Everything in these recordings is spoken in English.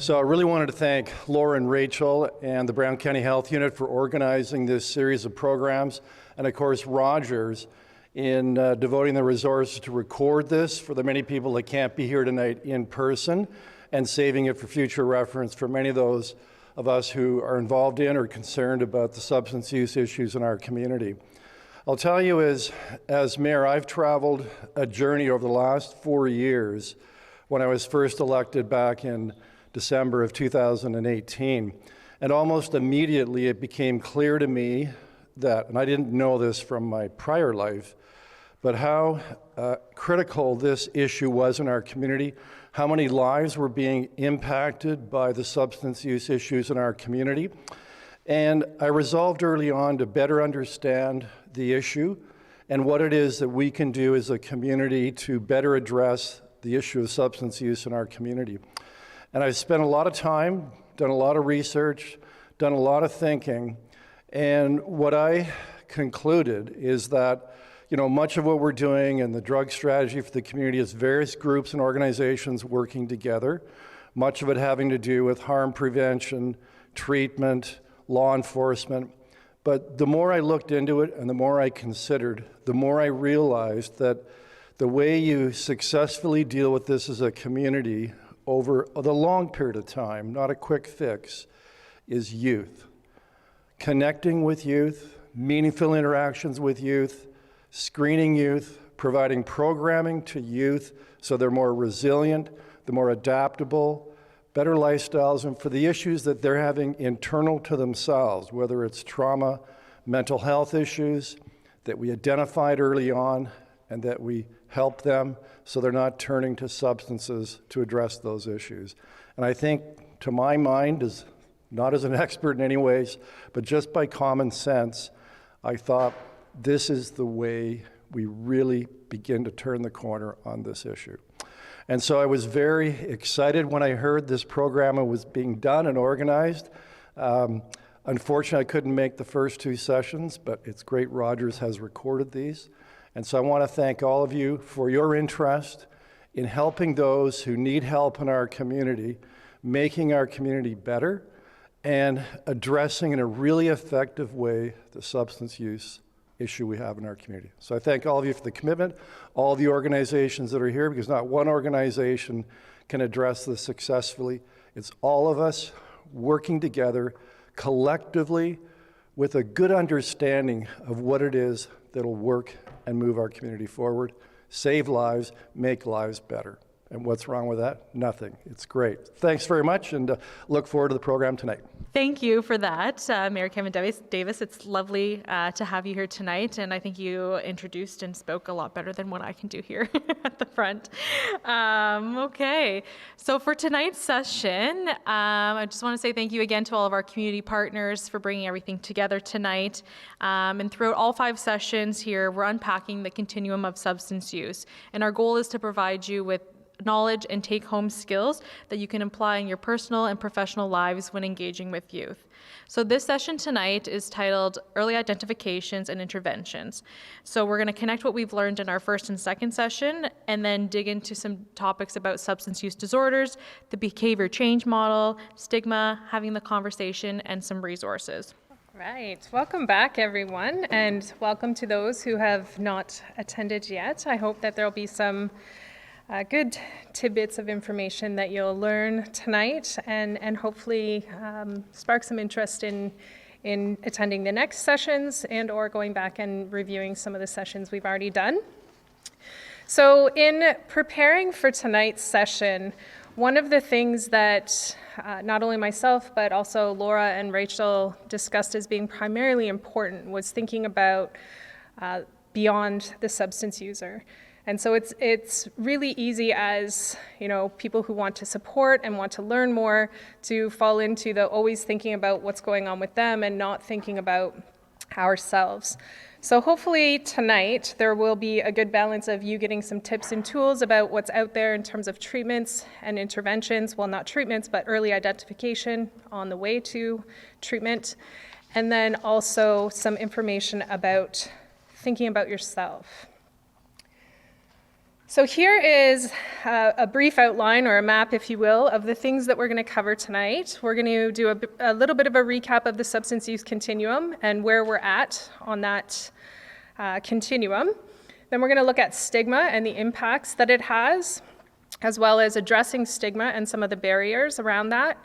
So I really wanted to thank Laura and Rachel and the Brown County Health Unit for organizing this series of programs, and of course Rogers in devoting the resources to record this for the many people that can't be here tonight in person, and saving it for future reference for many of those of us who are involved in or concerned about the substance use issues in our community. I'll tell you, as mayor, I've traveled a journey over the last 4 years when I was first elected back in December of 2018. And almost immediately it became clear to me that, and I didn't know this from my prior life, but how critical this issue was in our community, how many lives were being impacted by the substance use issues in our community. And I resolved early on to better understand the issue and what it is that we can do as a community to better address the issue of substance use in our community. And I've spent a lot of time, done a lot of research, done a lot of thinking, and what I concluded is that, much of what we're doing in the drug strategy for the community is various groups and organizations working together, much of it having to do with harm prevention, treatment, law enforcement. But the more I looked into it and the more I considered, the more I realized that the way you successfully deal with this as a community over the long period of time, not a quick fix, is youth. Connecting with youth, meaningful interactions with youth, screening youth, providing programming to youth so they're more resilient, they're more adaptable, better lifestyles, and for the issues that they're having internal to themselves, whether it's trauma, mental health issues, that we identified early on and that we help them so they're not turning to substances to address those issues. And I think, to my mind, not as an expert in any ways, but just by common sense, I thought this is the way we really begin to turn the corner on this issue. And so I was very excited when I heard this program was being done and organized. Unfortunately, I couldn't make the first 2 sessions, but it's great Rogers has recorded these. And so I want to thank all of you for your interest in helping those who need help in our community, making our community better, and addressing in a really effective way the substance use issue we have in our community. So I thank all of you for the commitment, all the organizations that are here, because not one organization can address this successfully. It's all of us working together collectively with a good understanding of what it is that'll work and move our community forward, save lives, make lives better. And what's wrong with that? Nothing. It's great. Thanks very much, and look forward to the program tonight. Thank you for that, Mayor Kevin Davis. It's lovely to have you here tonight, and I think you introduced and spoke a lot better than what I can do here at the front. Okay, so for tonight's session, I just want to say thank you again to all of our community partners for bringing everything together tonight. And throughout all 5 sessions here, we're unpacking the continuum of substance use, and our goal is to provide you with knowledge and take-home skills that you can apply in your personal and professional lives when engaging with youth. So this session tonight is titled Early Identifications and Interventions. So we're going to connect what we've learned in our first and second session and then dig into some topics about substance use disorders, the behavior change model, stigma, having the conversation, and some resources. Right. Welcome back, everyone, and welcome to those who have not attended yet. I hope that there'll be some good tidbits of information that you'll learn tonight and hopefully spark some interest in attending the next sessions and or going back and reviewing some of the sessions we've already done. So in preparing for tonight's session, one of the things that not only myself but also Laura and Rachel discussed as being primarily important was thinking about beyond the substance user. And so it's really easy as, people who want to support and want to learn more to fall into the always thinking about what's going on with them and not thinking about ourselves. So hopefully tonight there will be a good balance of you getting some tips and tools about what's out there in terms of treatments and interventions, well, not treatments, but early identification on the way to treatment, and then also some information about thinking about yourself. So here is a brief outline, or a map, if you will, of the things that we're going to cover tonight. We're going to do a little bit of a recap of the substance use continuum and where we're at on that continuum. Then we're going to look at stigma and the impacts that it has, as well as addressing stigma and some of the barriers around that.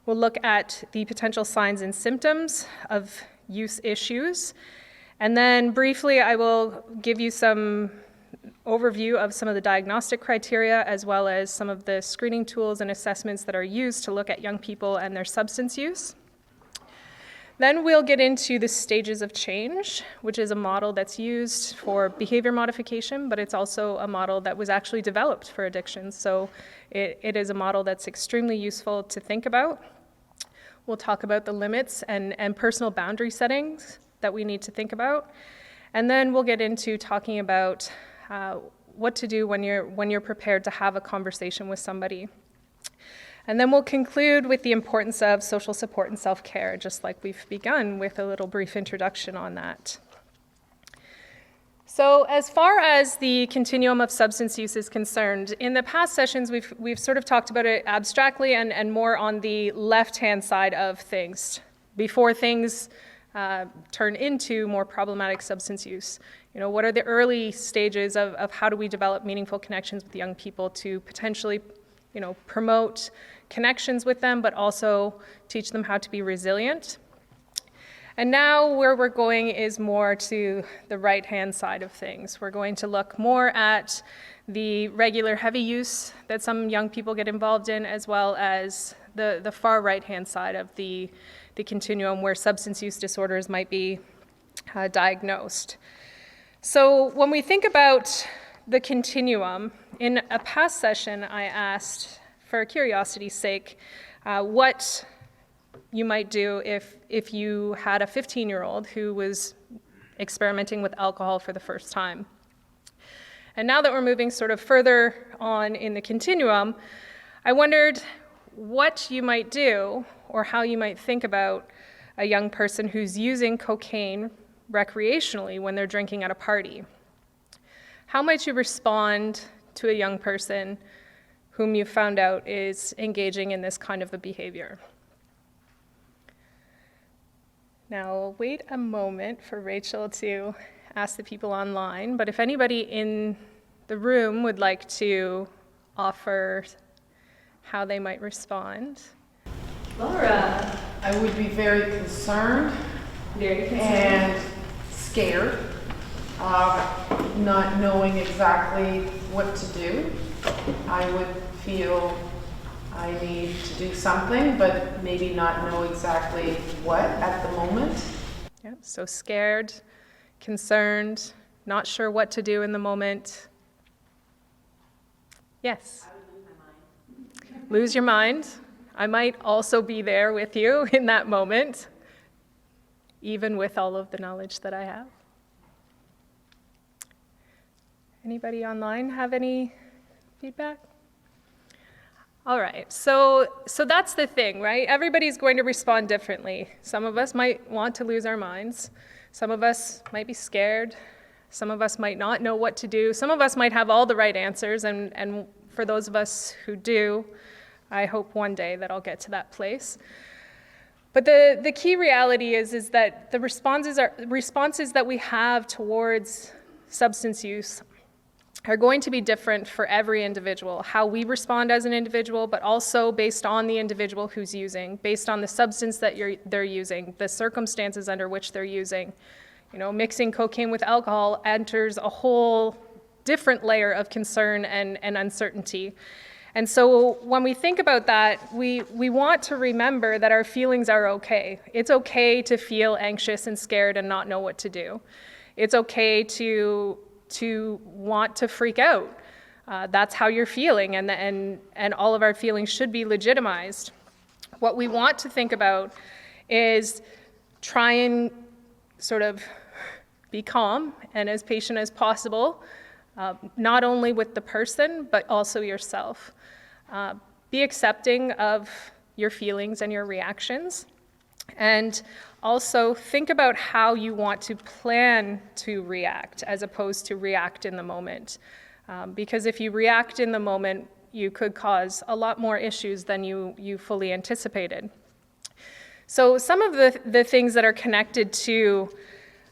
We'll look at the potential signs and symptoms of use issues. And then briefly, I will give you some overview of some of the diagnostic criteria, as well as some of the screening tools and assessments that are used to look at young people and their substance use. Then we'll get into the stages of change, which is a model that's used for behavior modification, but it's also a model that was actually developed for addiction. So it is a model that's extremely useful to think about. We'll talk about the limits and personal boundary settings that we need to think about. And then we'll get into talking about what to do when you're prepared to have a conversation with somebody. And then we'll conclude with the importance of social support and self-care, just like we've begun with a little brief introduction on that. So as far as the continuum of substance use is concerned, in the past sessions, we've sort of talked about it abstractly and more on the left-hand side of things, before things turn into more problematic substance use. You know, what are the early stages of how do we develop meaningful connections with young people to potentially, you know, promote connections with them, but also teach them how to be resilient. And now where we're going is more to the right-hand side of things. We're going to look more at the regular heavy use that some young people get involved in, as well as the far right-hand side of the continuum where substance use disorders might be diagnosed. So when we think about the continuum, in a past session I asked, for curiosity's sake, what you might do if you had a 15-year-old who was experimenting with alcohol for the first time. And now that we're moving sort of further on in the continuum, I wondered what you might do or how you might think about a young person who's using cocaine recreationally when they're drinking at a party. How might you respond to a young person whom you found out is engaging in this kind of a behavior? Now, I'll wait a moment for Rachel to ask the people online, but if anybody in the room would like to offer how they might respond. Laura. I would be very concerned. And scared, not knowing exactly what to do. I would feel I need to do something, but maybe not know exactly what at the moment. Yeah, so scared, concerned, not sure what to do in the moment. Yes? I would lose my mind. Lose your mind. I might also be there with you in that moment, even with all of the knowledge that I have. Anybody online have any feedback? All right, so that's the thing, right? Everybody's going to respond differently. Some of us might want to lose our minds. Some of us might be scared. Some of us might not know what to do. Some of us might have all the right answers, and for those of us who do, I hope one day that I'll get to that place. But the key reality is that the responses that we have towards substance use are going to be different for every individual, how we respond as an individual, but also based on the individual who's using, based on the substance that they're using, the circumstances under which they're using. You know, mixing cocaine with alcohol enters a whole different layer of concern and uncertainty. And so when we think about that, we want to remember that our feelings are okay. It's okay to feel anxious and scared and not know what to do. It's okay to want to freak out. That's how you're feeling, and all of our feelings should be legitimized. What we want to think about is try and sort of be calm and as patient as possible, not only with the person, but also yourself. Be accepting of your feelings and your reactions. And also think about how you want to plan to react as opposed to react in the moment. Because if you react in the moment, you could cause a lot more issues than you fully anticipated. So some of the things that are connected to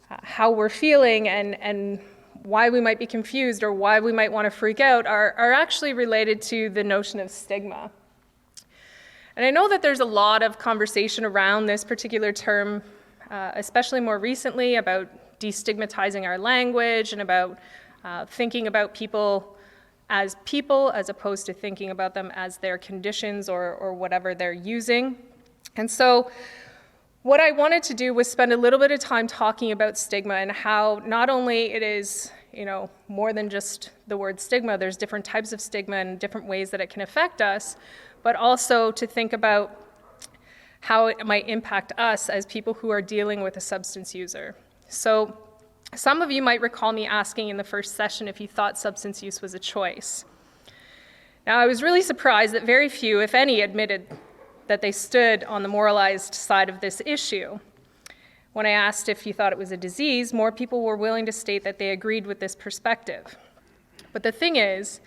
how we're feeling and why we might be confused or why we might want to freak out are actually related to the notion of stigma. And I know that there's a lot of conversation around this particular term, especially more recently, about destigmatizing our language and about thinking about people as opposed to thinking about them as their conditions or whatever they're using. And so what I wanted to do was spend a little bit of time talking about stigma and how not only it is, more than just the word stigma, there's different types of stigma and different ways that it can affect us, but also to think about how it might impact us as people who are dealing with a substance user. So some of you might recall me asking in the first session if you thought substance use was a choice. Now, I was really surprised that very few, if any, admitted that they stood on the moralized side of this issue. When I asked if you thought it was a disease, more people were willing to state that they agreed with this perspective. But the thing is,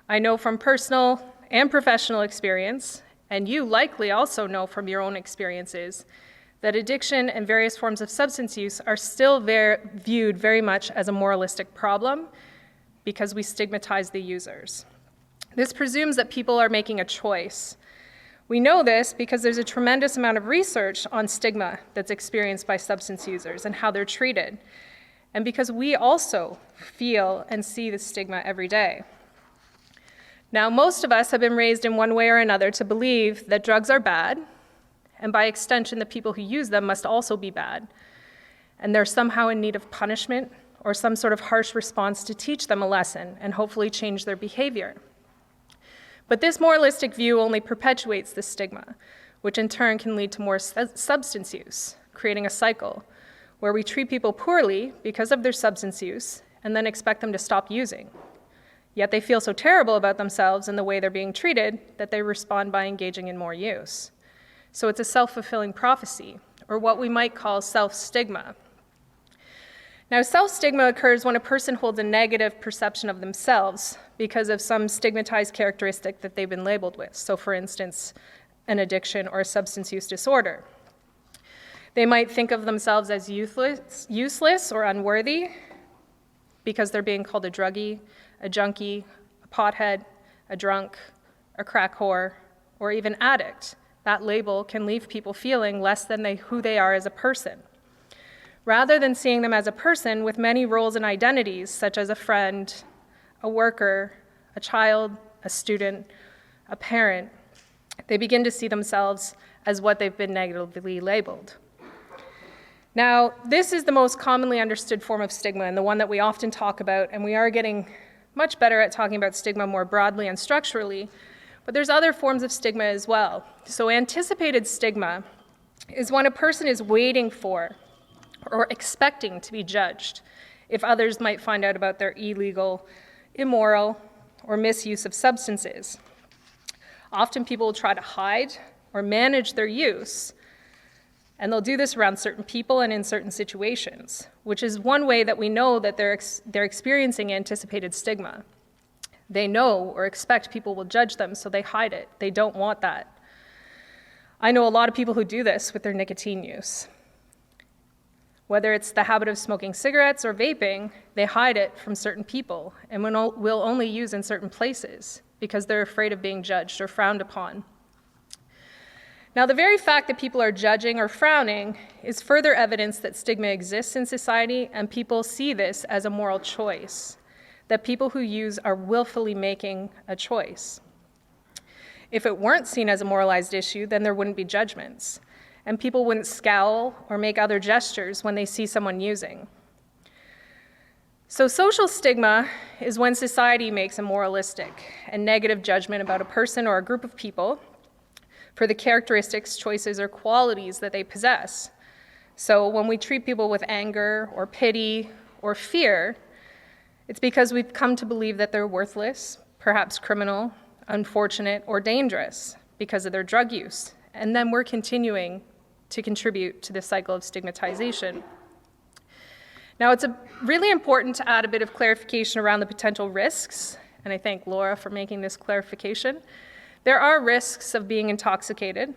I know from personal and professional experience, and you likely also know from your own experiences, that addiction and various forms of substance use are still viewed very much as a moralistic problem because we stigmatize the users. This presumes that people are making a choice. We know this because there's a tremendous amount of research on stigma that's experienced by substance users and how they're treated, and because we also feel and see the stigma every day. Now, most of us have been raised in one way or another to believe that drugs are bad, and by extension, the people who use them must also be bad, and they're somehow in need of punishment or some sort of harsh response to teach them a lesson and hopefully change their behavior. But this moralistic view only perpetuates the stigma, which in turn can lead to more substance use, creating a cycle where we treat people poorly because of their substance use and then expect them to stop using. Yet they feel so terrible about themselves and the way they're being treated that they respond by engaging in more use. So it's a self-fulfilling prophecy, or what we might call self-stigma. Now, self-stigma occurs when a person holds a negative perception of themselves because of some stigmatized characteristic that they've been labeled with. So, for instance, an addiction or a substance use disorder. They might think of themselves as useless or unworthy because they're being called a druggie, a junkie, a pothead, a drunk, a crack whore, or even addict. That label can leave people feeling less than who they are as a person. Rather than seeing them as a person with many roles and identities, such as a friend, a worker, a child, a student, a parent, they begin to see themselves as what they've been negatively labeled. Now, this is the most commonly understood form of stigma and the one that we often talk about, and we are getting much better at talking about stigma more broadly and structurally, but there's other forms of stigma as well. So anticipated stigma is when a person is waiting for or expecting to be judged if others might find out about their illegal, immoral, or misuse of substances. Often people will try to hide or manage their use, and they'll do this around certain people and in certain situations, which is one way that we know that they're experiencing anticipated stigma. They know or expect people will judge them, so they hide it. They don't want that. I know a lot of people who do this with their nicotine use. Whether it's the habit of smoking cigarettes or vaping, they hide it from certain people and will only use in certain places because they're afraid of being judged or frowned upon. Now, the very fact that people are judging or frowning is further evidence that stigma exists in society, and people see this as a moral choice, that people who use are willfully making a choice. If it weren't seen as a moralized issue, then there wouldn't be judgments, and people wouldn't scowl or make other gestures when they see someone using. So social stigma is when society makes a moralistic and negative judgment about a person or a group of people for the characteristics, choices, or qualities that they possess. So when we treat people with anger or pity or fear, it's because we've come to believe that they're worthless, perhaps criminal, unfortunate, or dangerous because of their drug use. And then we're continuing to contribute to the cycle of stigmatization. Now, it's really important to add a bit of clarification around the potential risks, and I thank Laura for making this clarification. There are risks of being intoxicated,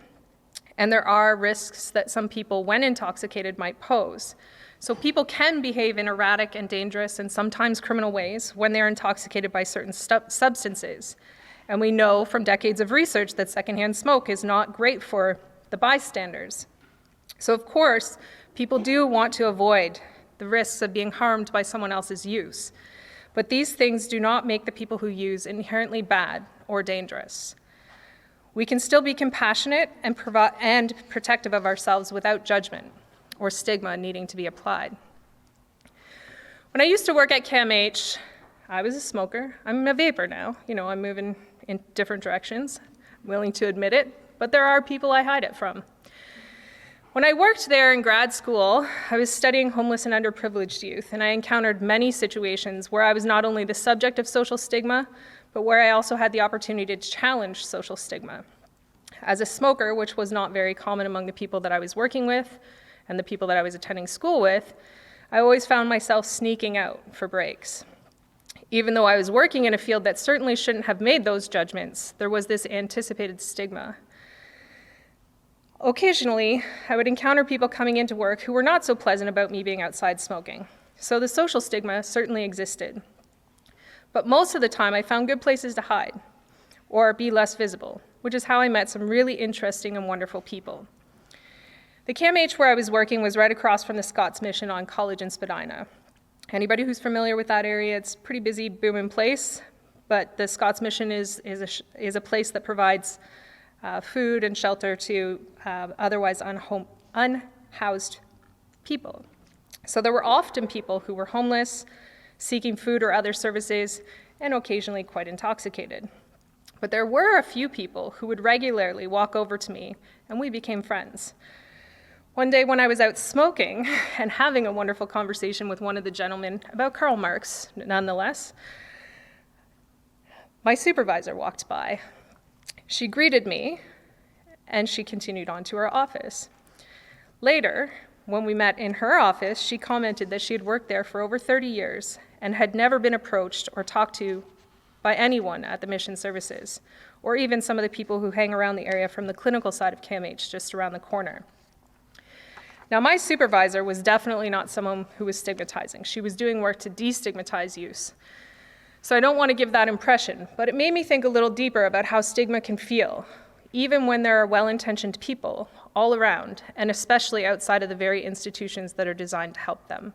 and there are risks that some people, when intoxicated, might pose. So people can behave in erratic and dangerous and sometimes criminal ways when they're intoxicated by certain substances. And we know from decades of research that secondhand smoke is not great for the bystanders. So of course, people do want to avoid the risks of being harmed by someone else's use. But these things do not make the people who use inherently bad or dangerous. We can still be compassionate and protective of ourselves without judgment or stigma needing to be applied. When I used to work at CAMH, I was a smoker. I'm a vapor now. I'm moving in different directions. I'm willing to admit it, but there are people I hide it from. When I worked there in grad school, I was studying homeless and underprivileged youth, and I encountered many situations where I was not only the subject of social stigma, but where I also had the opportunity to challenge social stigma. As a smoker, which was not very common among the people that I was working with and the people that I was attending school with, I always found myself sneaking out for breaks. Even though I was working in a field that certainly shouldn't have made those judgments, there was this anticipated stigma. Occasionally, I would encounter people coming into work who were not so pleasant about me being outside smoking. So the social stigma certainly existed. But most of the time, I found good places to hide or be less visible, which is how I met some really interesting and wonderful people. The CAMH where I was working was right across from the Scots Mission on College and Spadina. Anybody who's familiar with that area, it's a pretty busy, booming place, but the Scots Mission is a place that provides food and shelter to otherwise unhoused people. So there were often people who were homeless, seeking food or other services, and occasionally quite intoxicated. But there were a few people who would regularly walk over to me, and we became friends. One day when I was out smoking and having a wonderful conversation with one of the gentlemen about Karl Marx, nonetheless, my supervisor walked by. She greeted me, and she continued on to her office. Later, when we met in her office, she commented that she had worked there for over 30 years and had never been approached or talked to by anyone at the mission services, or even some of the people who hang around the area from the clinical side of CAMH just around the corner. Now, my supervisor was definitely not someone who was stigmatizing. She was doing work to destigmatize use. So I don't want to give that impression, but it made me think a little deeper about how stigma can feel, even when there are well-intentioned people all around, and especially outside of the very institutions that are designed to help them.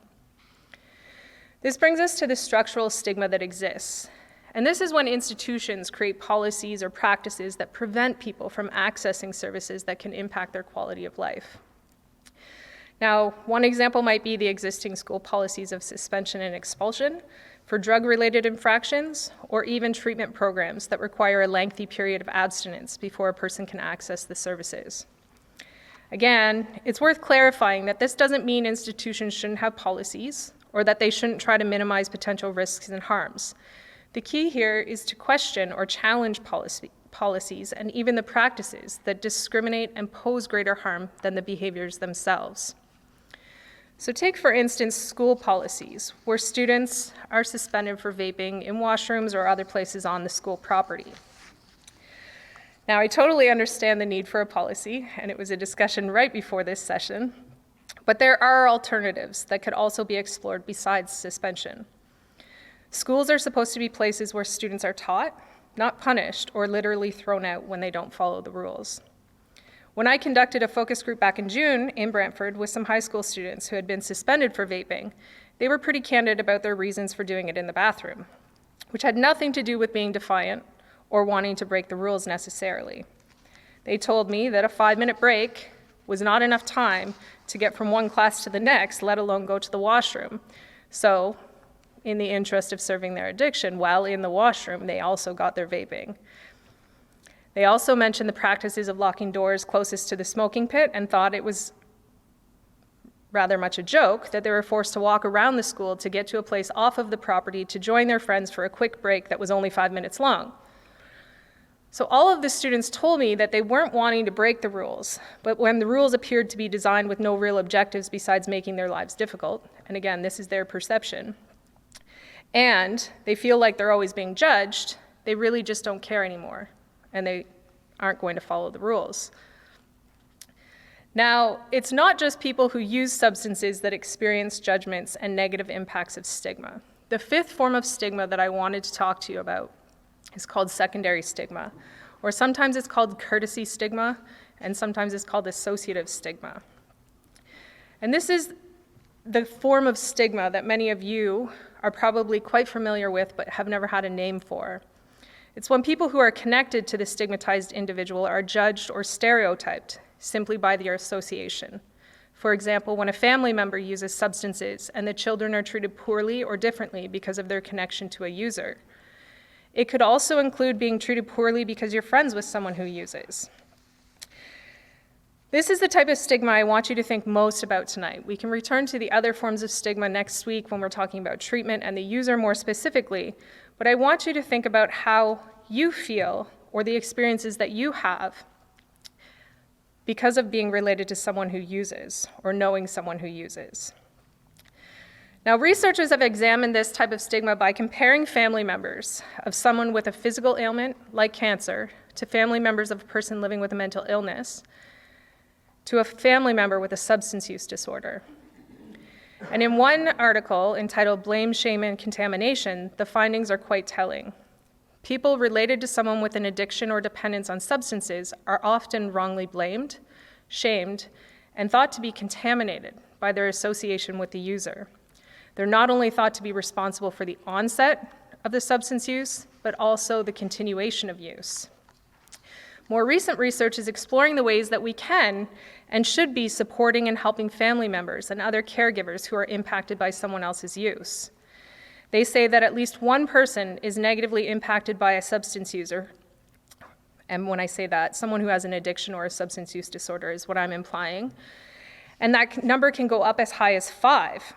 This brings us to the structural stigma that exists. And this is when institutions create policies or practices that prevent people from accessing services that can impact their quality of life. Now, one example might be the existing school policies of suspension and expulsion for drug-related infractions, or even treatment programs that require a lengthy period of abstinence before a person can access the services. Again, it's worth clarifying that this doesn't mean institutions shouldn't have policies or that they shouldn't try to minimize potential risks and harms. The key here is to question or challenge policies and even the practices that discriminate and pose greater harm than the behaviors themselves. So take, for instance, school policies, where students are suspended for vaping in washrooms or other places on the school property. Now, I totally understand the need for a policy, and it was a discussion right before this session, but there are alternatives that could also be explored besides suspension. Schools are supposed to be places where students are taught, not punished or literally thrown out when they don't follow the rules. When I conducted a focus group back in June in Brantford with some high school students who had been suspended for vaping, they were pretty candid about their reasons for doing it in the bathroom, which had nothing to do with being defiant or wanting to break the rules necessarily. They told me that a 5-minute break was not enough time to get from one class to the next, let alone go to the washroom. So, in the interest of serving their addiction, while in the washroom, they also got their vaping. They also mentioned the practices of locking doors closest to the smoking pit and thought it was rather much a joke that they were forced to walk around the school to get to a place off of the property to join their friends for a quick break that was only 5 minutes long. So all of the students told me that they weren't wanting to break the rules, but when the rules appeared to be designed with no real objectives besides making their lives difficult, and again, this is their perception, and they feel like they're always being judged, they really just don't care anymore, and they aren't going to follow the rules. Now, it's not just people who use substances that experience judgments and negative impacts of stigma. The fifth form of stigma that I wanted to talk to you about is called secondary stigma, or sometimes it's called courtesy stigma, and sometimes it's called associative stigma. And this is the form of stigma that many of you are probably quite familiar with but have never had a name for. It's when people who are connected to the stigmatized individual are judged or stereotyped simply by their association. For example, when a family member uses substances and the children are treated poorly or differently because of their connection to a user. It could also include being treated poorly because you're friends with someone who uses. This is the type of stigma I want you to think most about tonight. We can return to the other forms of stigma next week when we're talking about treatment and the user more specifically, but I want you to think about how you feel or the experiences that you have because of being related to someone who uses or knowing someone who uses. Now, researchers have examined this type of stigma by comparing family members of someone with a physical ailment, like cancer, to family members of a person living with a mental illness, to a family member with a substance use disorder. And in one article entitled Blame, Shame, and Contamination, the findings are quite telling. People related to someone with an addiction or dependence on substances are often wrongly blamed, shamed, and thought to be contaminated by their association with the user. They're not only thought to be responsible for the onset of the substance use, but also the continuation of use. More recent research is exploring the ways that we can and should be supporting and helping family members and other caregivers who are impacted by someone else's use. They say that at least one person is negatively impacted by a substance user. And when I say that, someone who has an addiction or a substance use disorder is what I'm implying. And that number can go up as high as 5.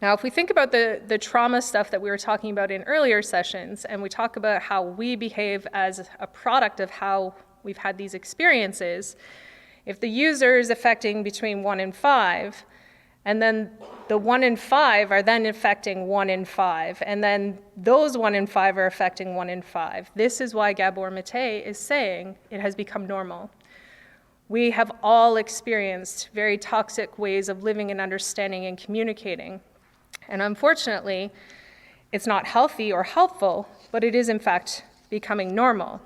Now, if we think about the trauma stuff that we were talking about in earlier sessions, and we talk about how we behave as a product of how we've had these experiences, if the user is affecting between 1 and 5, and then the 1 in 5 are then affecting 1 in 5, and then those 1 in 5 are affecting 1 in 5. This is why Gabor Mate is saying it has become normal. We have all experienced very toxic ways of living and understanding and communicating. And unfortunately, it's not healthy or helpful, but it is in fact becoming normal.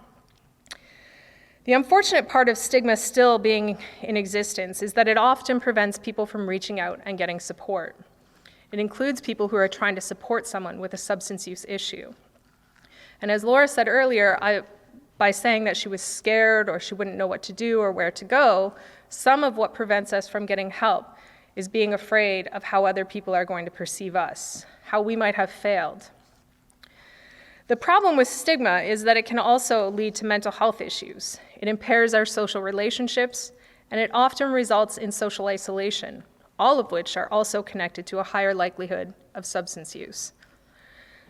The unfortunate part of stigma still being in existence is that it often prevents people from reaching out and getting support. It includes people who are trying to support someone with a substance use issue. And as Laura said earlier, by saying that she was scared or she wouldn't know what to do or where to go, some of what prevents us from getting help is being afraid of how other people are going to perceive us, how we might have failed. The problem with stigma is that it can also lead to mental health issues. It impairs our social relationships, and it often results in social isolation, all of which are also connected to a higher likelihood of substance use.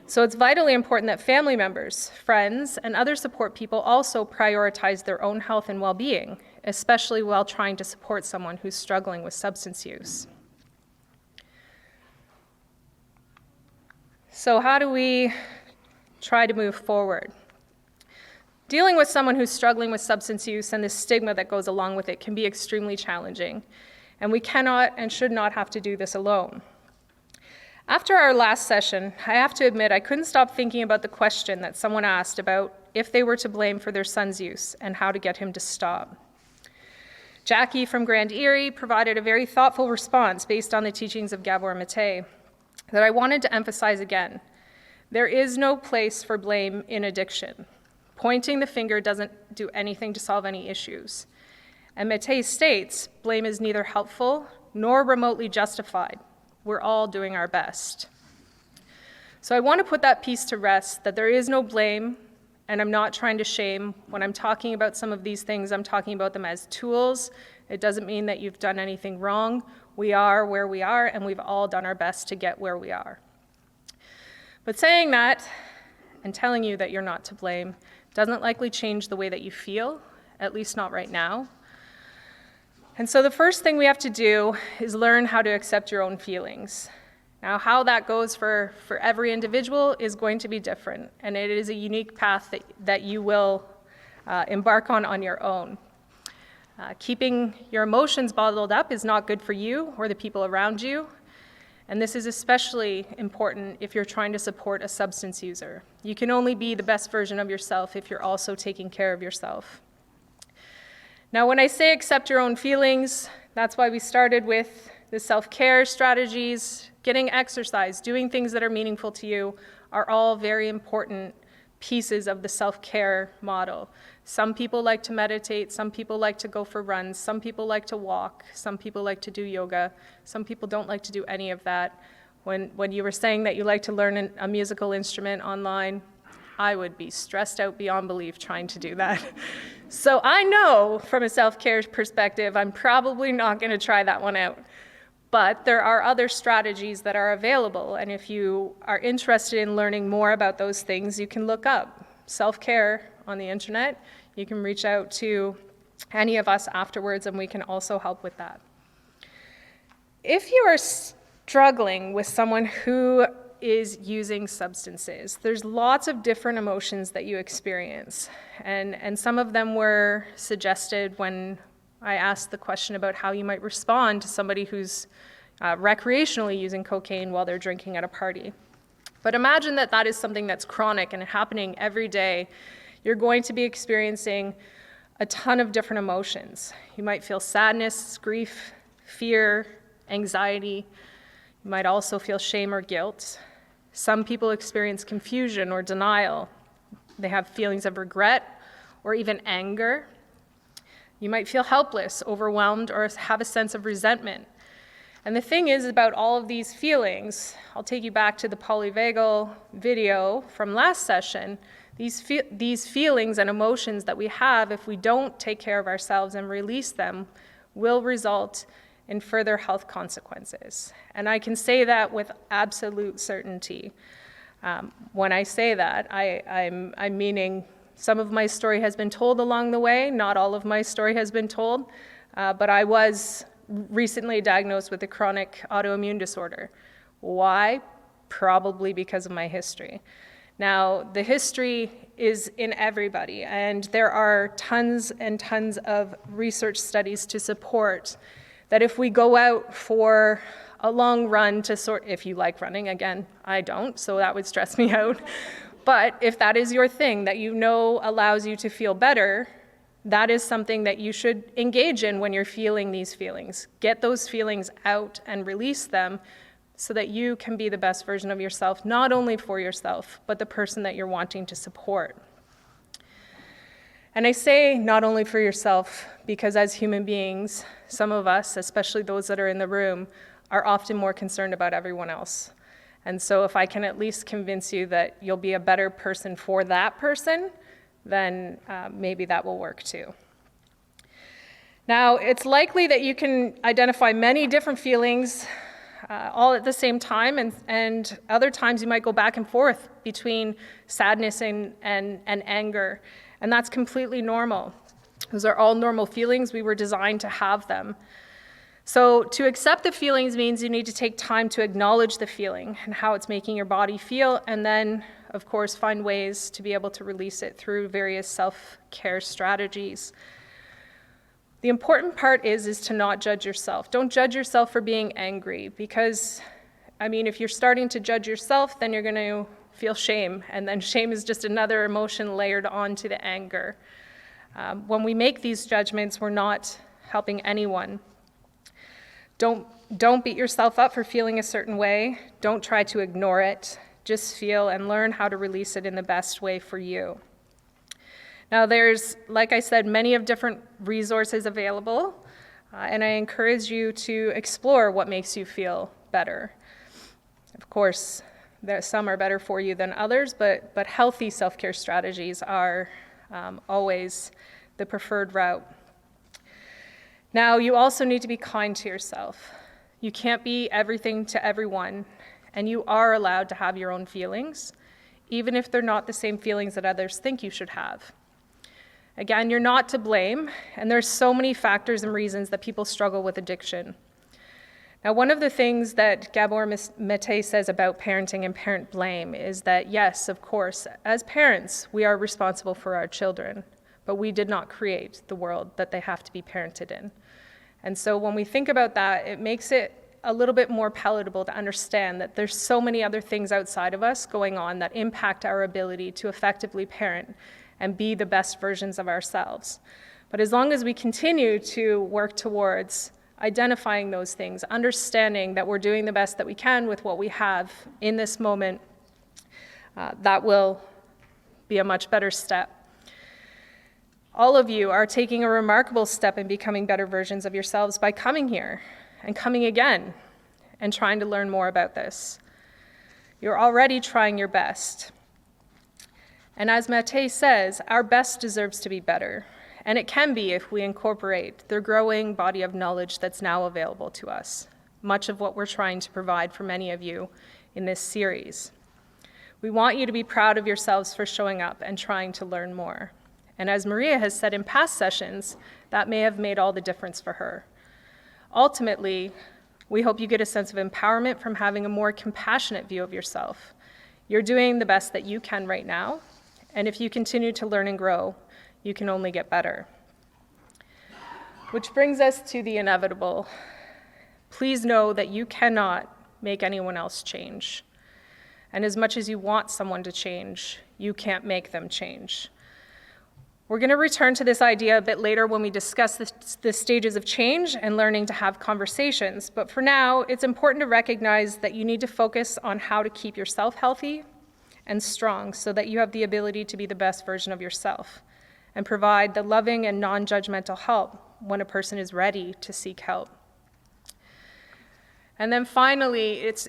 So it's vitally important that family members, friends, and other support people also prioritize their own health and well-being, especially while trying to support someone who's struggling with substance use. So how do we try to move forward? Dealing with someone who's struggling with substance use and the stigma that goes along with it can be extremely challenging, and we cannot and should not have to do this alone. After our last session, I have to admit I couldn't stop thinking about the question that someone asked about if they were to blame for their son's use and how to get him to stop. Jackie from Grand Erie provided a very thoughtful response based on the teachings of Gabor Mate that I wanted to emphasize again. There is no place for blame in addiction. Pointing the finger doesn't do anything to solve any issues. And Mate states, blame is neither helpful nor remotely justified. We're all doing our best. So I want to put that piece to rest, that there is no blame, and I'm not trying to shame. When I'm talking about some of these things, I'm talking about them as tools. It doesn't mean that you've done anything wrong. We are where we are, and we've all done our best to get where we are. But saying that, and telling you that you're not to blame, Doesn't likely change the way that you feel, at least not right now. And so the first thing we have to do is learn how to accept your own feelings. Now, how that goes for every individual is going to be different, and it is a unique path that you will embark on your own. Keeping your emotions bottled up is not good for you or the people around you, and this is especially important if you're trying to support a substance user. You can only be the best version of yourself if you're also taking care of yourself. Now, when I say accept your own feelings, that's why we started with the self-care strategies. Getting exercise, doing things that are meaningful to you are all very important pieces of the self-care model. Some people like to meditate, some people like to go for runs, some people like to walk, some people like to do yoga, some people don't like to do any of that. When you were saying that you like to learn a musical instrument online, I would be stressed out beyond belief trying to do that. So I know from a self-care perspective, I'm probably not going to try that one out. But there are other strategies that are available, and if you are interested in learning more about those things, you can look up self-care on the internet. You can reach out to any of us afterwards, and we can also help with that. If you are struggling with someone who is using substances, there's lots of different emotions that you experience, and some of them were suggested when I asked the question about how you might respond to somebody who's recreationally using cocaine while they're drinking at a party. But imagine that that is something that's chronic and happening every day. You're going to be experiencing a ton of different emotions. You might feel sadness, grief, fear, anxiety. You might also feel shame or guilt. Some people experience confusion or denial. They have feelings of regret or even anger. You might feel helpless, overwhelmed, or have a sense of resentment. And the thing is about all of these feelings, I'll take you back to the polyvagal video from last session, these feelings and emotions that we have, if we don't take care of ourselves and release them, will result in further health consequences. And I can say that with absolute certainty. When I say that, I'm meaning some of my story has been told along the way. Not all of my story has been told, but I was recently diagnosed with a chronic autoimmune disorder. Why? Probably because of my history. Now, the history is in everybody, and there are tons and tons of research studies to support that if we go out for a long run if you like running, again, I don't, so that would stress me out. But if that is your thing that you know allows you to feel better, that is something that you should engage in when you're feeling these feelings. Get those feelings out and release them so that you can be the best version of yourself, not only for yourself, but the person that you're wanting to support. And I say not only for yourself, because as human beings, some of us, especially those that are in the room, are often more concerned about everyone else. And so if I can at least convince you that you'll be a better person for that person, then maybe that will work too. Now, it's likely that you can identify many different feelings all at the same time, and other times you might go back and forth between sadness and anger, and that's completely normal. Those are all normal feelings. We were designed to have them. So to accept the feelings means you need to take time to acknowledge the feeling and how it's making your body feel, and then, of course, find ways to be able to release it through various self-care strategies. The important part is to not judge yourself. Don't judge yourself for being angry, because, if you're starting to judge yourself, then you're going to feel shame, and then shame is just another emotion layered onto the anger. When we make these judgments, we're not helping anyone. Don't beat yourself up for feeling a certain way. Don't try to ignore it. Just feel and learn how to release it in the best way for you. Now there's, like I said, many of different resources available, and I encourage you to explore what makes you feel better. Of course, some are better for you than others, but healthy self-care strategies are always the preferred route. Now, you also need to be kind to yourself. You can't be everything to everyone, and you are allowed to have your own feelings, even if they're not the same feelings that others think you should have. Again, you're not to blame, and there's so many factors and reasons that people struggle with addiction. Now, one of the things that Gabor Mate says about parenting and parent blame is that, yes, of course, as parents, we are responsible for our children, but we did not create the world that they have to be parented in. And so when we think about that, it makes it a little bit more palatable to understand that there's so many other things outside of us going on that impact our ability to effectively parent and be the best versions of ourselves. But as long as we continue to work towards identifying those things, understanding that we're doing the best that we can with what we have in this moment, that will be a much better step. All of you are taking a remarkable step in becoming better versions of yourselves by coming here and coming again and trying to learn more about this. You're already trying your best. And as Mate says, our best deserves to be better. And it can be if we incorporate the growing body of knowledge that's now available to us, much of what we're trying to provide for many of you in this series. We want you to be proud of yourselves for showing up and trying to learn more. And as Maria has said in past sessions, that may have made all the difference for her. Ultimately, we hope you get a sense of empowerment from having a more compassionate view of yourself. You're doing the best that you can right now, and if you continue to learn and grow, you can only get better. Which brings us to the inevitable. Please know that you cannot make anyone else change. And as much as you want someone to change, you can't make them change. We're going to return to this idea a bit later when we discuss the stages of change and learning to have conversations. But for now, it's important to recognize that you need to focus on how to keep yourself healthy and strong so that you have the ability to be the best version of yourself and provide the loving and non-judgmental help when a person is ready to seek help. And then finally, it's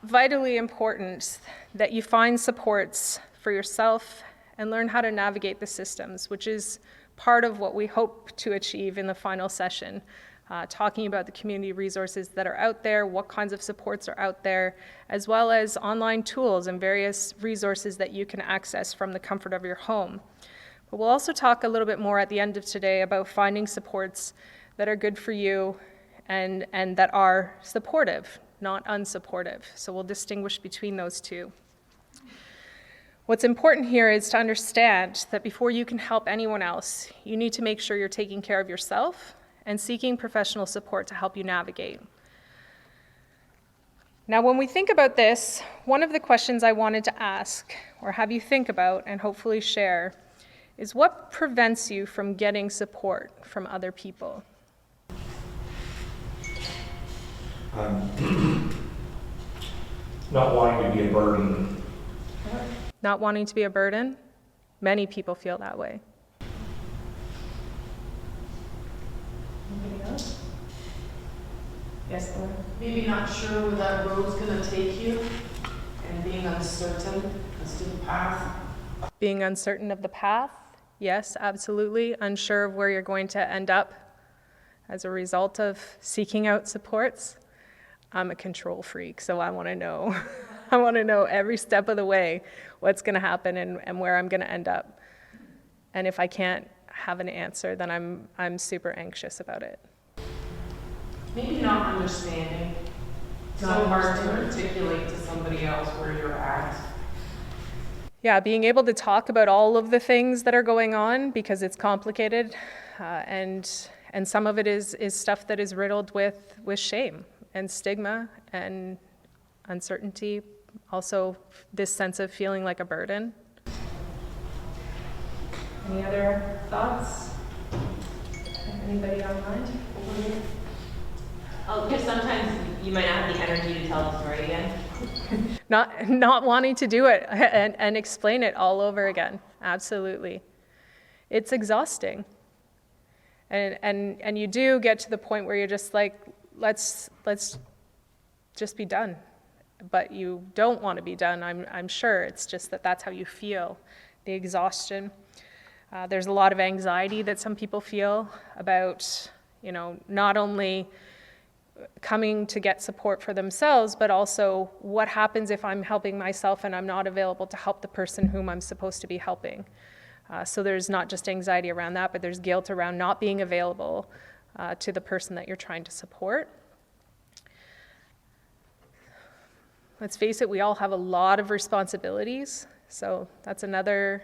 vitally important that you find supports for yourself and learn how to navigate the systems, which is part of what we hope to achieve in the final session, talking about the community resources that are out there, what kinds of supports are out there, as well as online tools and various resources that you can access from the comfort of your home. But we'll also talk a little bit more at the end of today about finding supports that are good for you and that are supportive, not unsupportive. So we'll distinguish between those two. What's important here is to understand that before you can help anyone else, you need to make sure you're taking care of yourself and seeking professional support to help you navigate. Now, when we think about this, one of the questions I wanted to ask, or have you think about and hopefully share, is what prevents you from getting support from other people? Not wanting to be a burden. Not wanting to be a burden? Many people feel that way. Anybody else? Yes, Laura? Maybe not sure where that road's gonna take you, and being uncertain as to the path. Being uncertain of the path? Yes, absolutely. Unsure of where you're going to end up as a result of seeking out supports. I'm a control freak, so I want to know. I want to know every step of the way what's going to happen and where I'm going to end up. And if I can't have an answer, then I'm super anxious about it. Maybe not understanding. So hard to articulate to somebody else where you're at. Yeah, being able to talk about all of the things that are going on because it's complicated, and some of it is stuff that is riddled with shame and stigma and uncertainty. Also, this sense of feeling like a burden. Any other thoughts? Anybody online? Oh, because sometimes you might not have the energy to tell the story again. Not wanting to do it and explain it all over again. Absolutely. It's exhausting. And you do get to the point where you're just like, let's just be done. But you don't want to be done, I'm sure. It's just that's how you feel, the exhaustion. There's a lot of anxiety that some people feel about, not only coming to get support for themselves, but also what happens if I'm helping myself and I'm not available to help the person whom I'm supposed to be helping. So there's not just anxiety around that, but there's guilt around not being available to the person that you're trying to support. Let's face it, we all have a lot of responsibilities, so that's another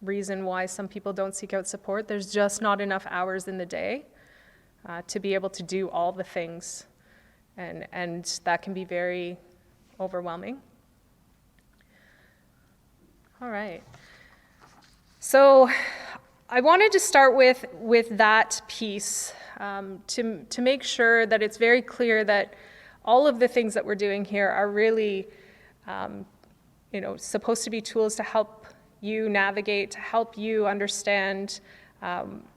reason why some people don't seek out support. There's just not enough hours in the day to be able to do all the things, and that can be very overwhelming. All right. So I wanted to start with that piece to make sure that it's very clear that all of the things that we're doing here are really supposed to be tools to help you navigate, to help you understand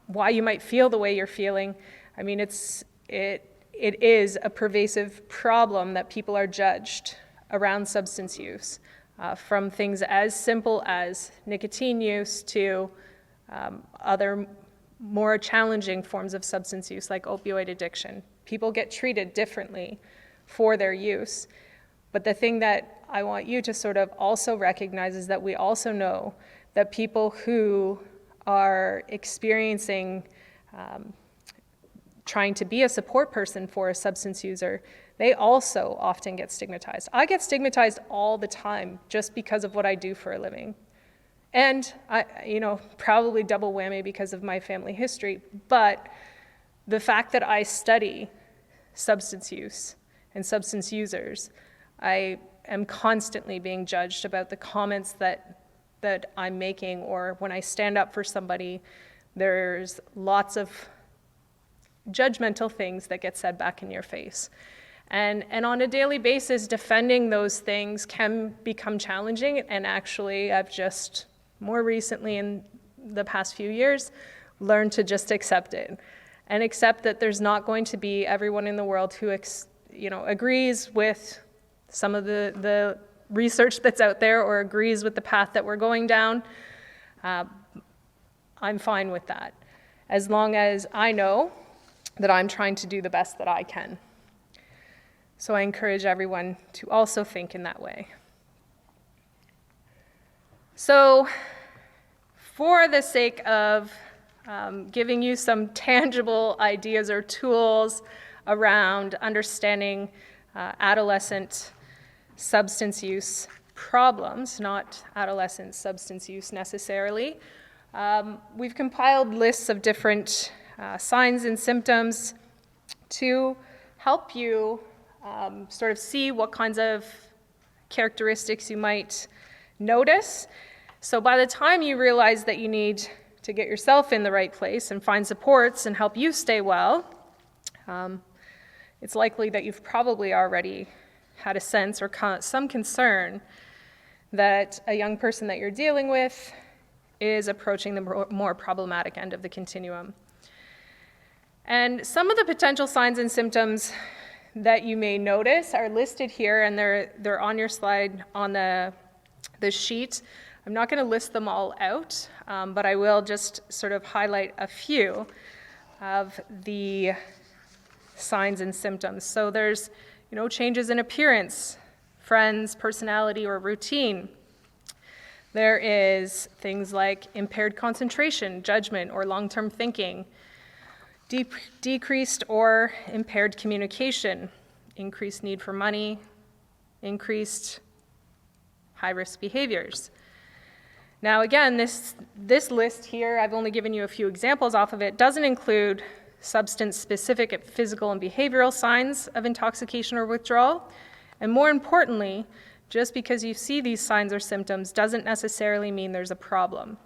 why you might feel the way you're feeling. I mean, it is a pervasive problem that people are judged around substance use, from things as simple as nicotine use to other more challenging forms of substance use like opioid addiction. People get treated differently for their use. But the thing that I want you to sort of also recognize is that we also know that people who are experiencing trying to be a support person for a substance user, they also often get stigmatized. I get stigmatized all the time just because of what I do for a living. And probably double whammy because of my family history, but the fact that I study substance use and substance users, I am constantly being judged about the comments that I'm making, or when I stand up for somebody, there's lots of judgmental things that get said back in your face. And on a daily basis, defending those things can become challenging, and actually I've just more recently in the past few years learned to just accept it, and accept that there's not going to be everyone in the world who agrees with some of the research that's out there or agrees with the path that we're going down. I'm fine with that, as long as I know that I'm trying to do the best that I can. So I encourage everyone to also think in that way. So for the sake of giving you some tangible ideas or tools around understanding adolescent substance use problems, not adolescent substance use necessarily, we've compiled lists of different signs and symptoms to help you sort of see what kinds of characteristics you might notice. So by the time you realize that you need to get yourself in the right place and find supports and help you stay well, it's likely that you've probably already had a sense or some concern that a young person that you're dealing with is approaching the more problematic end of the continuum. And some of the potential signs and symptoms that you may notice are listed here, and they're on your slide on the sheet. I'm not going to list them all out, but I will just sort of highlight a few of the signs and symptoms. So there's, changes in appearance, friends, personality, or routine. There is things like impaired concentration, judgment, or long-term thinking, decreased or impaired communication, increased need for money, increased high-risk behaviors. Now again, this list here, I've only given you a few examples off of it, doesn't include substance-specific physical and behavioral signs of intoxication or withdrawal. And more importantly, just because you see these signs or symptoms doesn't necessarily mean there's a problem.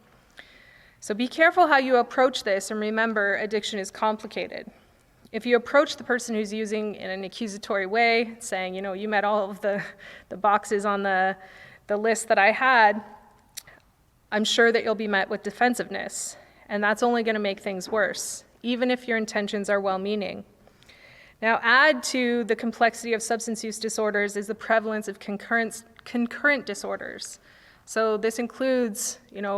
So be careful how you approach this, and remember, addiction is complicated. If you approach the person who's using in an accusatory way, saying, you met all of the boxes on the list that I had, I'm sure that you'll be met with defensiveness, and that's only going to make things worse, even if your intentions are well-meaning. Now, add to the complexity of substance use disorders is the prevalence of concurrent disorders. So this includes,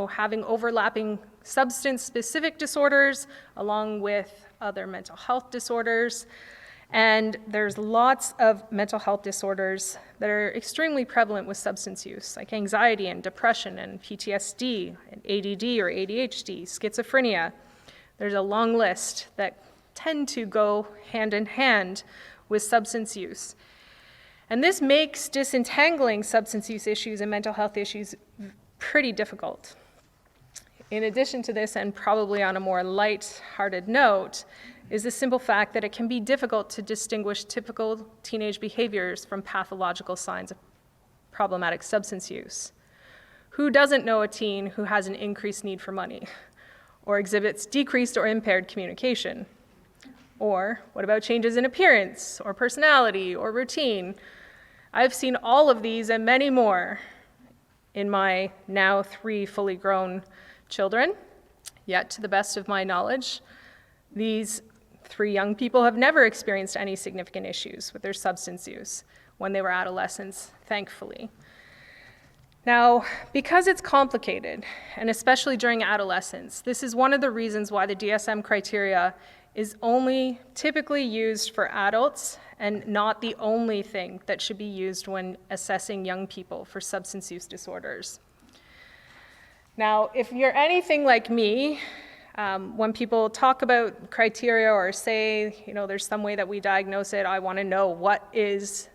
having overlapping substance-specific disorders along with other mental health disorders. And there's lots of mental health disorders that are extremely prevalent with substance use, like anxiety and depression and PTSD, and ADD or ADHD, schizophrenia. There's a long list that tend to go hand in hand with substance use. And this makes disentangling substance use issues and mental health issues pretty difficult. In addition to this, and probably on a more light-hearted note, is the simple fact that it can be difficult to distinguish typical teenage behaviors from pathological signs of problematic substance use. Who doesn't know a teen who has an increased need for money, or exhibits decreased or impaired communication? Or what about changes in appearance, or personality, or routine? I've seen all of these and many more in my now 3 fully grown children, yet to the best of my knowledge, these 3 young people have never experienced any significant issues with their substance use when they were adolescents, thankfully. Now, because it's complicated, and especially during adolescence, this is one of the reasons why the DSM criteria is only typically used for adults and not the only thing that should be used when assessing young people for substance use disorders. Now, if you're anything like me, when people talk about criteria or say, there's some way that we diagnose it, I want to know what is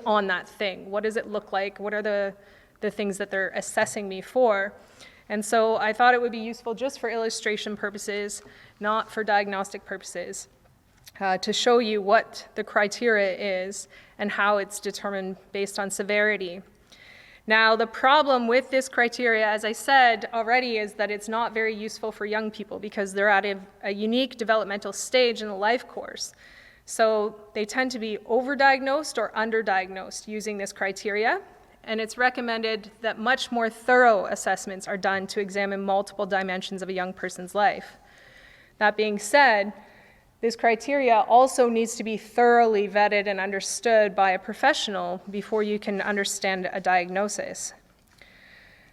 on that thing. What does it look like? What are the things that they're assessing me for? And so I thought it would be useful just for illustration purposes, not for diagnostic purposes, to show you what the criteria is and how it's determined based on severity. Now, the problem with this criteria, as I said already, is that it's not very useful for young people because they're at a unique developmental stage in the life course. So they tend to be overdiagnosed or underdiagnosed using this criteria, and it's recommended that much more thorough assessments are done to examine multiple dimensions of a young person's life. That being said, this criteria also needs to be thoroughly vetted and understood by a professional before you can understand a diagnosis.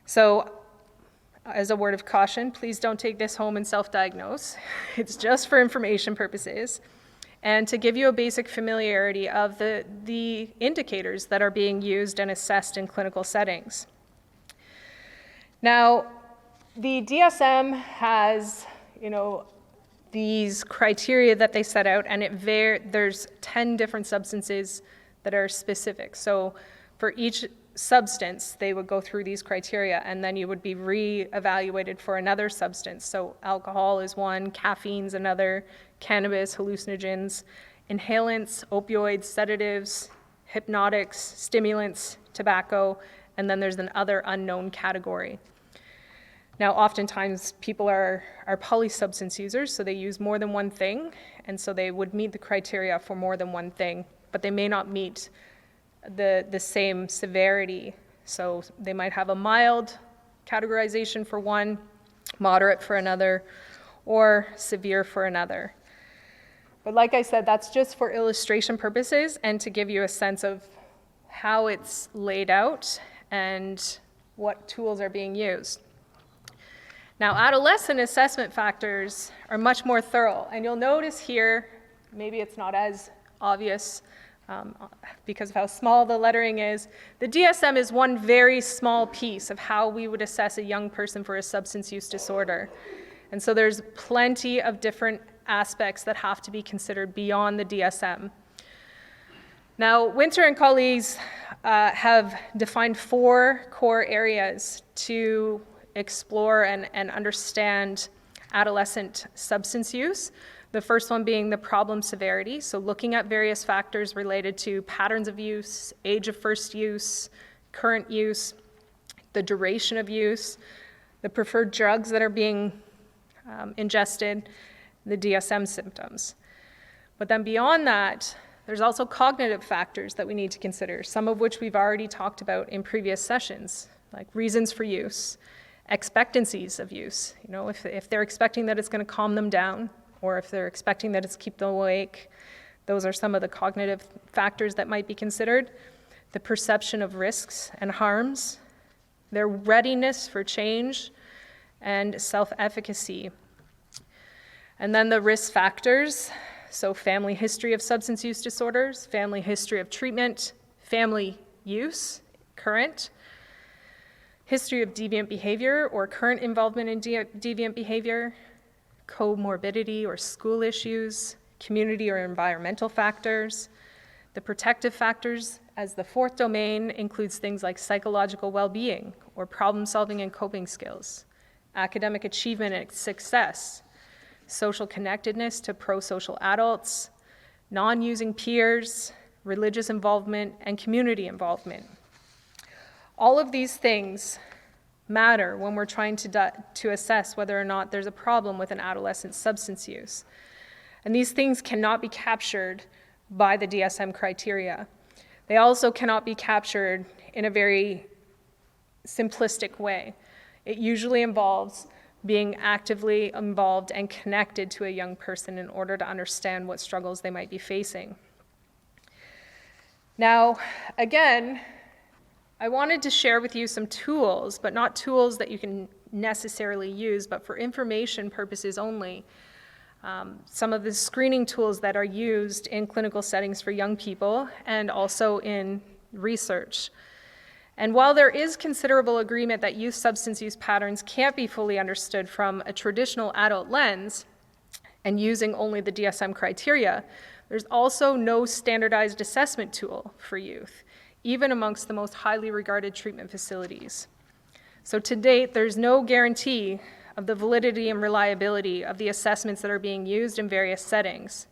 So, as a word of caution, please don't take this home and self-diagnose. It's just for information purposes and to give you a basic familiarity of the indicators that are being used and assessed in clinical settings. Now, the DSM has, these criteria that they set out, and there's 10 different substances that are specific. So for each substance, they would go through these criteria, and then you would be re-evaluated for another substance. So alcohol is one, caffeine's another, cannabis, hallucinogens, inhalants, opioids, sedatives, hypnotics, stimulants, tobacco, and then there's an other unknown category. Now, oftentimes people are polysubstance users, so they use more than one thing, and so they would meet the criteria for more than one thing, but they may not meet the same severity. So they might have a mild categorization for one, moderate for another, or severe for another. But like I said, that's just for illustration purposes and to give you a sense of how it's laid out and what tools are being used. Now, adolescent assessment factors are much more thorough, and you'll notice here, maybe it's not as obvious because of how small the lettering is, the DSM is one very small piece of how we would assess a young person for a substance use disorder. And so there's plenty of different aspects that have to be considered beyond the DSM. Now, Winter and colleagues have defined 4 core areas to explore and understand adolescent substance use. The first one being the problem severity, so looking at various factors related to patterns of use, age of first use, current use, the duration of use, the preferred drugs that are being ingested, the DSM symptoms. But then beyond that, there's also cognitive factors that we need to consider, some of which we've already talked about in previous sessions, like reasons for use, expectancies of use. If they're expecting that it's going to calm them down, or if they're expecting that it's keep them awake, those are some of the cognitive factors that might be considered. The perception of risks and harms, their readiness for change, and self-efficacy. And then the risk factors, So family history of substance use disorders, family history of treatment, family use, current, history of deviant behavior or current involvement in deviant behavior, comorbidity or school issues, community or environmental factors. The protective factors as the fourth domain includes things like psychological well-being or problem-solving and coping skills, academic achievement and success, social connectedness to pro-social adults, non-using peers, religious involvement, and community involvement. All of these things matter when we're trying to assess whether or not there's a problem with an adolescent's substance use. And these things cannot be captured by the DSM criteria. They also cannot be captured in a very simplistic way. It usually involves being actively involved and connected to a young person in order to understand what struggles they might be facing. Now, again, I wanted to share with you some tools, but not tools that you can necessarily use, but for information purposes only. Some of the screening tools that are used in clinical settings for young people and also in research. And while there is considerable agreement that youth substance use patterns can't be fully understood from a traditional adult lens and using only the DSM criteria, there's also no standardized assessment tool for youth, even amongst the most highly regarded treatment facilities. So to date, there's no guarantee of the validity and reliability of the assessments that are being used in various settings.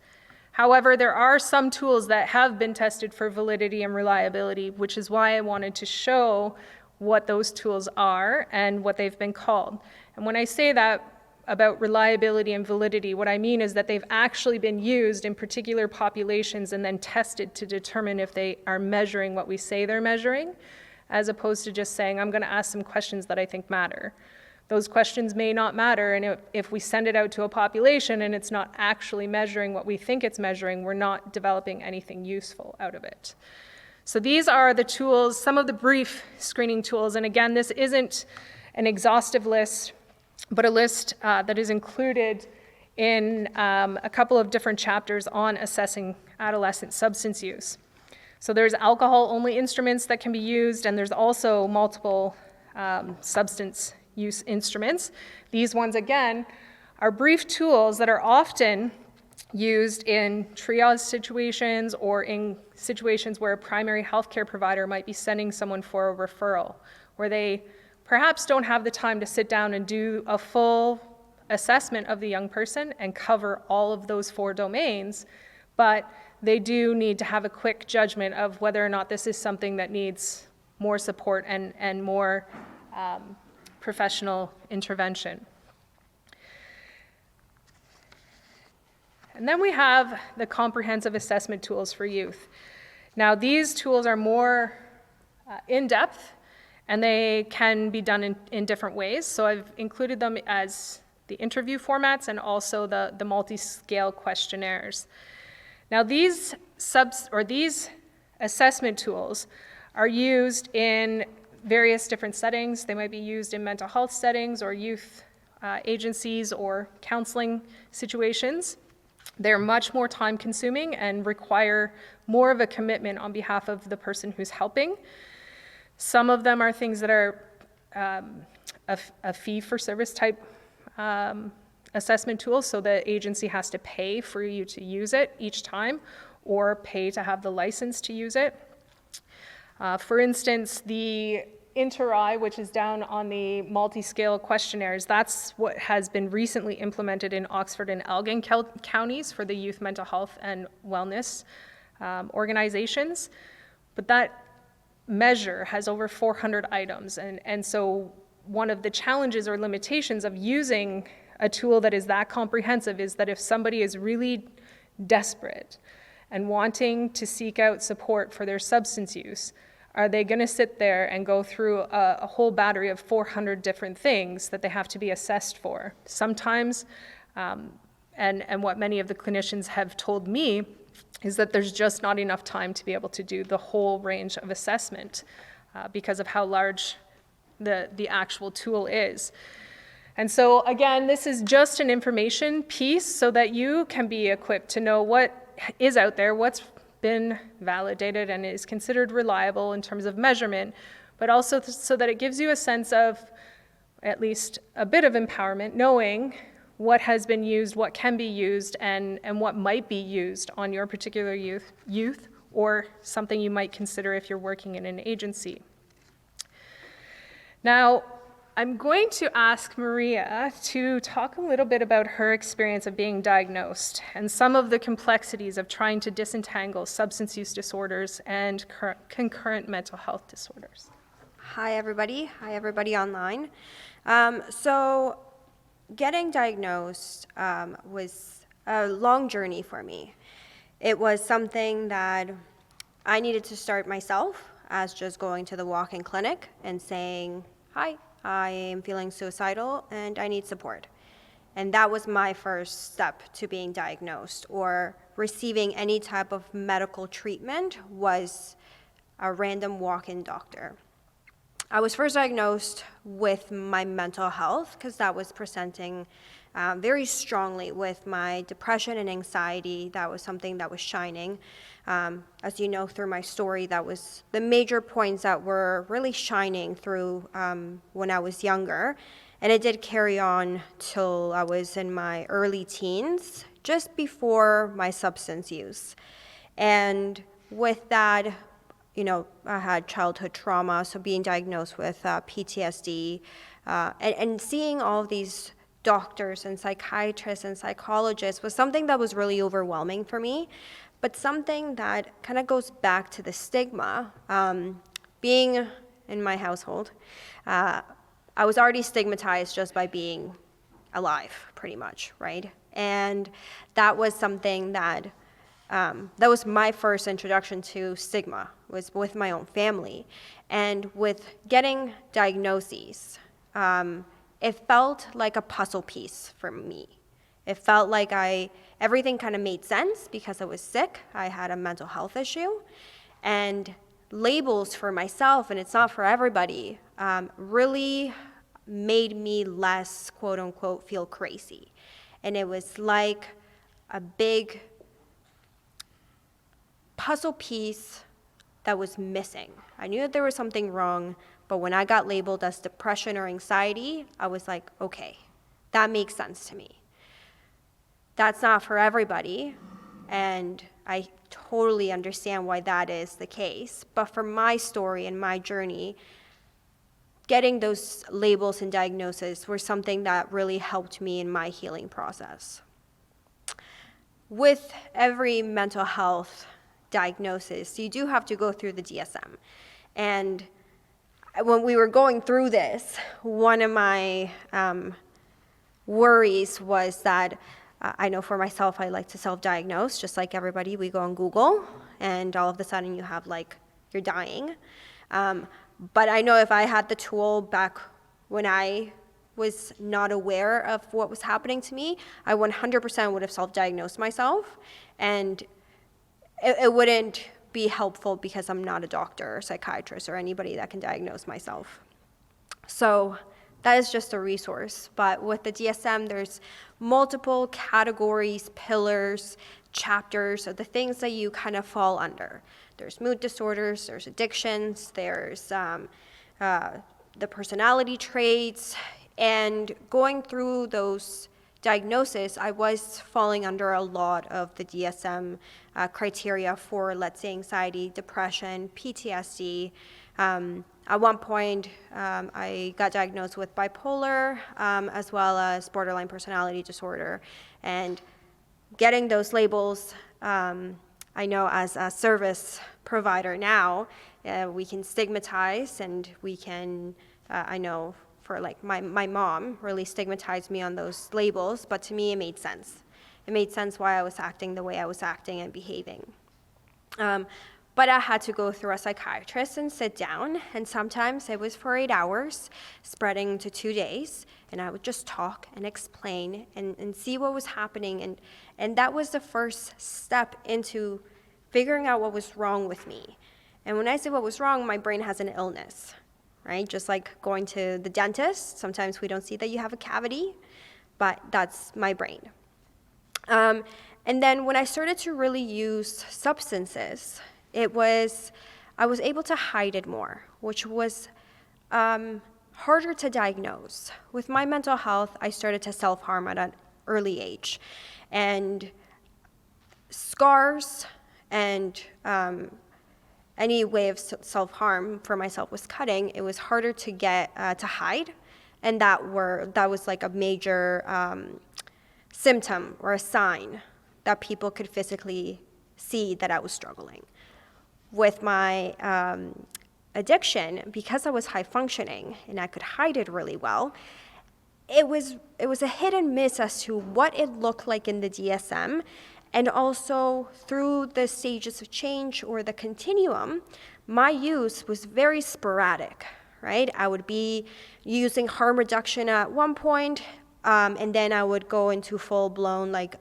However, there are some tools that have been tested for validity and reliability, which is why I wanted to show what those tools are and what they've been called. And when I say that about reliability and validity, what I mean is that they've actually been used in particular populations and then tested to determine if they are measuring what we say they're measuring, as opposed to just saying, I'm going to ask some questions that I think matter. Those questions may not matter, and if we send it out to a population and it's not actually measuring what we think it's measuring, we're not developing anything useful out of it. So these are the tools, some of the brief screening tools, and again, this isn't an exhaustive list, but a list that is included in a couple of different chapters on assessing adolescent substance use. So there's alcohol-only instruments that can be used, and there's also multiple substance use instruments. These ones, again, are brief tools that are often used in triage situations or in situations where a primary healthcare provider might be sending someone for a referral, where they perhaps don't have the time to sit down and do a full assessment of the young person and cover all of those 4 domains, but they do need to have a quick judgment of whether or not this is something that needs more support and more professional intervention. And then we have the comprehensive assessment tools for youth. Now, these tools are more in-depth, and they can be done in different ways. So I've included them as the interview formats and also the multi-scale questionnaires. Now, these assessment tools are used in various different settings. They might be used in mental health settings or youth agencies or counseling situations. They're much more time consuming and require more of a commitment on behalf of the person who's helping. Some of them are things that are a fee for service type assessment tools, so the agency has to pay for you to use it each time or pay to have the license to use it. For instance, the Inter-I, which is down on the multi-scale questionnaires, that's what has been recently implemented in Oxford and Elgin counties for the youth mental health and wellness organizations. But that measure has over 400 items. And so one of the challenges or limitations of using a tool that is that comprehensive is that if somebody is really desperate and wanting to seek out support for their substance use, are they going to sit there and go through a whole battery of 400 different things that they have to be assessed for? Sometimes, and what many of the clinicians have told me, is that there's just not enough time to be able to do the whole range of assessment because of how large the actual tool is. And so again, this is just an information piece so that you can be equipped to know what is out there, what's been validated and is considered reliable in terms of measurement, but also so that it gives you a sense of at least a bit of empowerment, knowing what has been used, what can be used, and what might be used on your particular youth, or something you might consider if you're working in an agency. Now, I'm going to ask Maria to talk a little bit about her experience of being diagnosed and some of the complexities of trying to disentangle substance use disorders and concurrent mental health disorders. Hi, everybody. Hi, everybody online. So getting diagnosed was a long journey for me. It was something that I needed to start myself as just going to the walk-in clinic and saying, hi, I am feeling suicidal and I need support. And that was my first step to being diagnosed, or receiving any type of medical treatment was a random walk-in doctor. I was first diagnosed with my mental health because that was presenting very strongly with my depression and anxiety. That was something that was shining. As you know through my story, that was the major points that were really shining through when I was younger. And it did carry on till I was in my early teens, just before my substance use. And with that, you know, I had childhood trauma, so being diagnosed with PTSD, and seeing all of these doctors and psychiatrists and psychologists was something that was really overwhelming for me, but something that kind of goes back to the stigma. Being in my household, I was already stigmatized just by being alive, pretty much, right? And that was something that was my first introduction to stigma, was with my own family. And with getting diagnoses, it felt like a puzzle piece for me. It felt like everything kind of made sense because I was sick. I had a mental health issue. And labels for myself, and it's not for everybody, really made me less, quote unquote, feel crazy. And it was like a big puzzle piece that was missing. I knew that there was something wrong, but when I got labeled as depression or anxiety, I was like, okay, that makes sense to me. That's not for everybody, and I totally understand why that is the case. But for my story and my journey, getting those labels and diagnoses were something that really helped me in my healing process. With every mental health diagnosis, you do have to go through the DSM. And when we were going through this, one of my worries was that I know for myself, I like to self-diagnose, just like everybody. We go on Google, and all of a sudden you have like, you're dying. But I know if I had the tool back when I was not aware of what was happening to me, I 100% would have self-diagnosed myself. And it wouldn't be helpful because I'm not a doctor or psychiatrist or anybody that can diagnose myself. So that is just a resource. But with the DSM, there's multiple categories, pillars, chapters of the things that you kind of fall under. There's mood disorders, there's addictions, there's the personality traits, and going through those diagnosis, I was falling under a lot of the DSM criteria for, let's say, anxiety, depression, PTSD. At one point, I got diagnosed with bipolar, as well as borderline personality disorder. And getting those labels, I know as a service provider now, we can stigmatize, and we can, I know for like my mom really stigmatized me on those labels, but to me it made sense. It made sense why I was acting the way I was acting and behaving. But I had to go through a psychiatrist and sit down, and sometimes it was for 8 hours, spreading to 2 days, and I would just talk and explain and see what was happening, and that was the first step into figuring out what was wrong with me. And when I say what was wrong, my brain has an illness. right? Just like going to the dentist, sometimes we don't see that you have a cavity, but that's my brain. And then when I started to really use substances, I was able to hide it more, which was harder to diagnose. With my mental health, I started to self-harm at an early age. And scars and any way of self-harm for myself was cutting. It was harder to get to hide, and that was like a major symptom or a sign that people could physically see that I was struggling. With my addiction, because I was high functioning and I could hide it really well, it was a hit and miss as to what it looked like in the DSM, and also through the stages of change or the continuum, my use was very sporadic, right? I would be using harm reduction at one point, and then I would go into full-blown like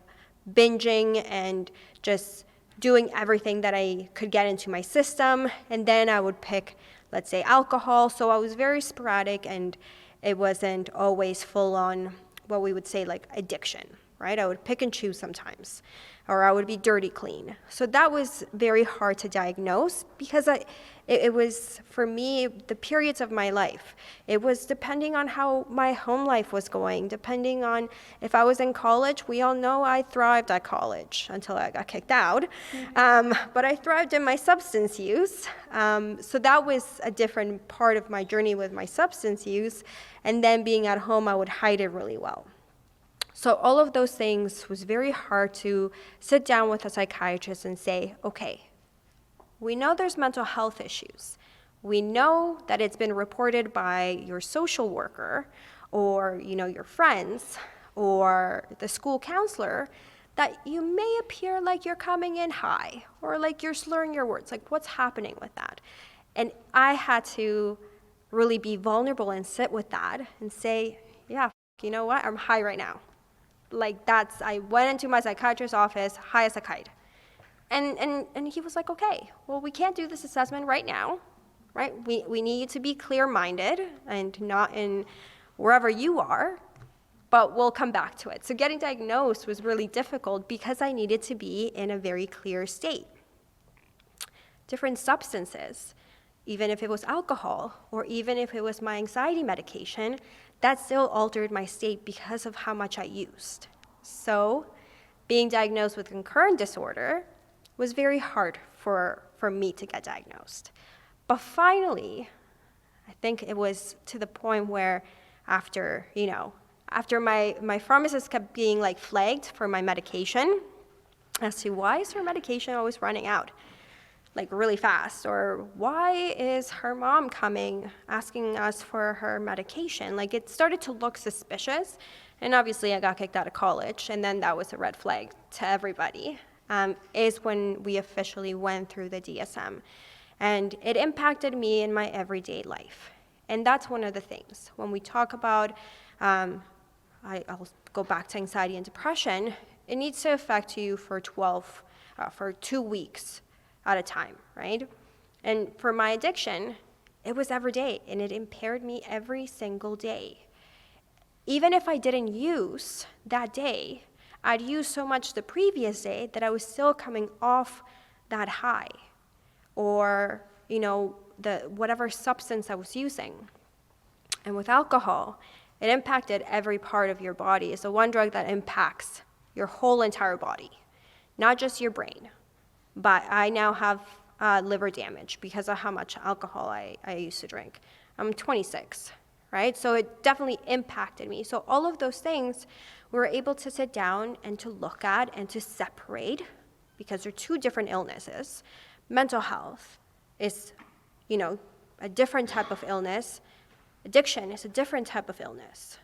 binging and just doing everything that I could get into my system, and then I would pick, let's say, alcohol. So I was very sporadic, and it wasn't always full-on what we would say like addiction, right? I would pick and choose sometimes, or I would be dirty clean. So that was very hard to diagnose because it was, for me, the periods of my life. It was depending on how my home life was going, depending on if I was in college. We all know I thrived at college until I got kicked out. But I thrived in my substance use. So that was a different part of my journey with my substance use. And then being at home, I would hide it really well. So all of those things was very hard to sit down with a psychiatrist and say, okay, we know there's mental health issues. We know that it's been reported by your social worker or, your friends or the school counselor that you may appear like you're coming in high or like you're slurring your words. Like, what's happening with that? And I had to really be vulnerable and sit with that and say, yeah, you know what? I'm high right now. I went into my psychiatrist's office, high as a kite. And he was like, okay, well, we can't do this assessment right now, right? We need you to be clear-minded and not in wherever you are, but we'll come back to it. So getting diagnosed was really difficult because I needed to be in a very clear state. Different substances, even if it was alcohol or even if it was my anxiety medication, that still altered my state because of how much I used. So being diagnosed with concurrent disorder was very hard for me to get diagnosed. But finally, I think it was to the point where after my pharmacist kept being like flagged for my medication as to why is her medication always running out like really fast, or why is her mom coming asking us for her medication? Like, it started to look suspicious, and obviously I got kicked out of college, and then that was a red flag to everybody, is when we officially went through the DSM. And it impacted me in my everyday life. And that's one of the things. When we talk about, I'll go back to anxiety and depression, it needs to affect you for 2 weeks at a time, right? And for my addiction, it was every day, and it impaired me every single day. Even if I didn't use that day, I'd used so much the previous day that I was still coming off that high, or whatever substance I was using. And with alcohol, it impacted every part of your body. It's the one drug that impacts your whole entire body, not just your brain. But I now have liver damage because of how much alcohol I used to drink. I'm 26, right? So it definitely impacted me. So all of those things, we were able to sit down and to look at and to separate, because they're two different illnesses. Mental health is, a different type of illness. Addiction is a different type of illness.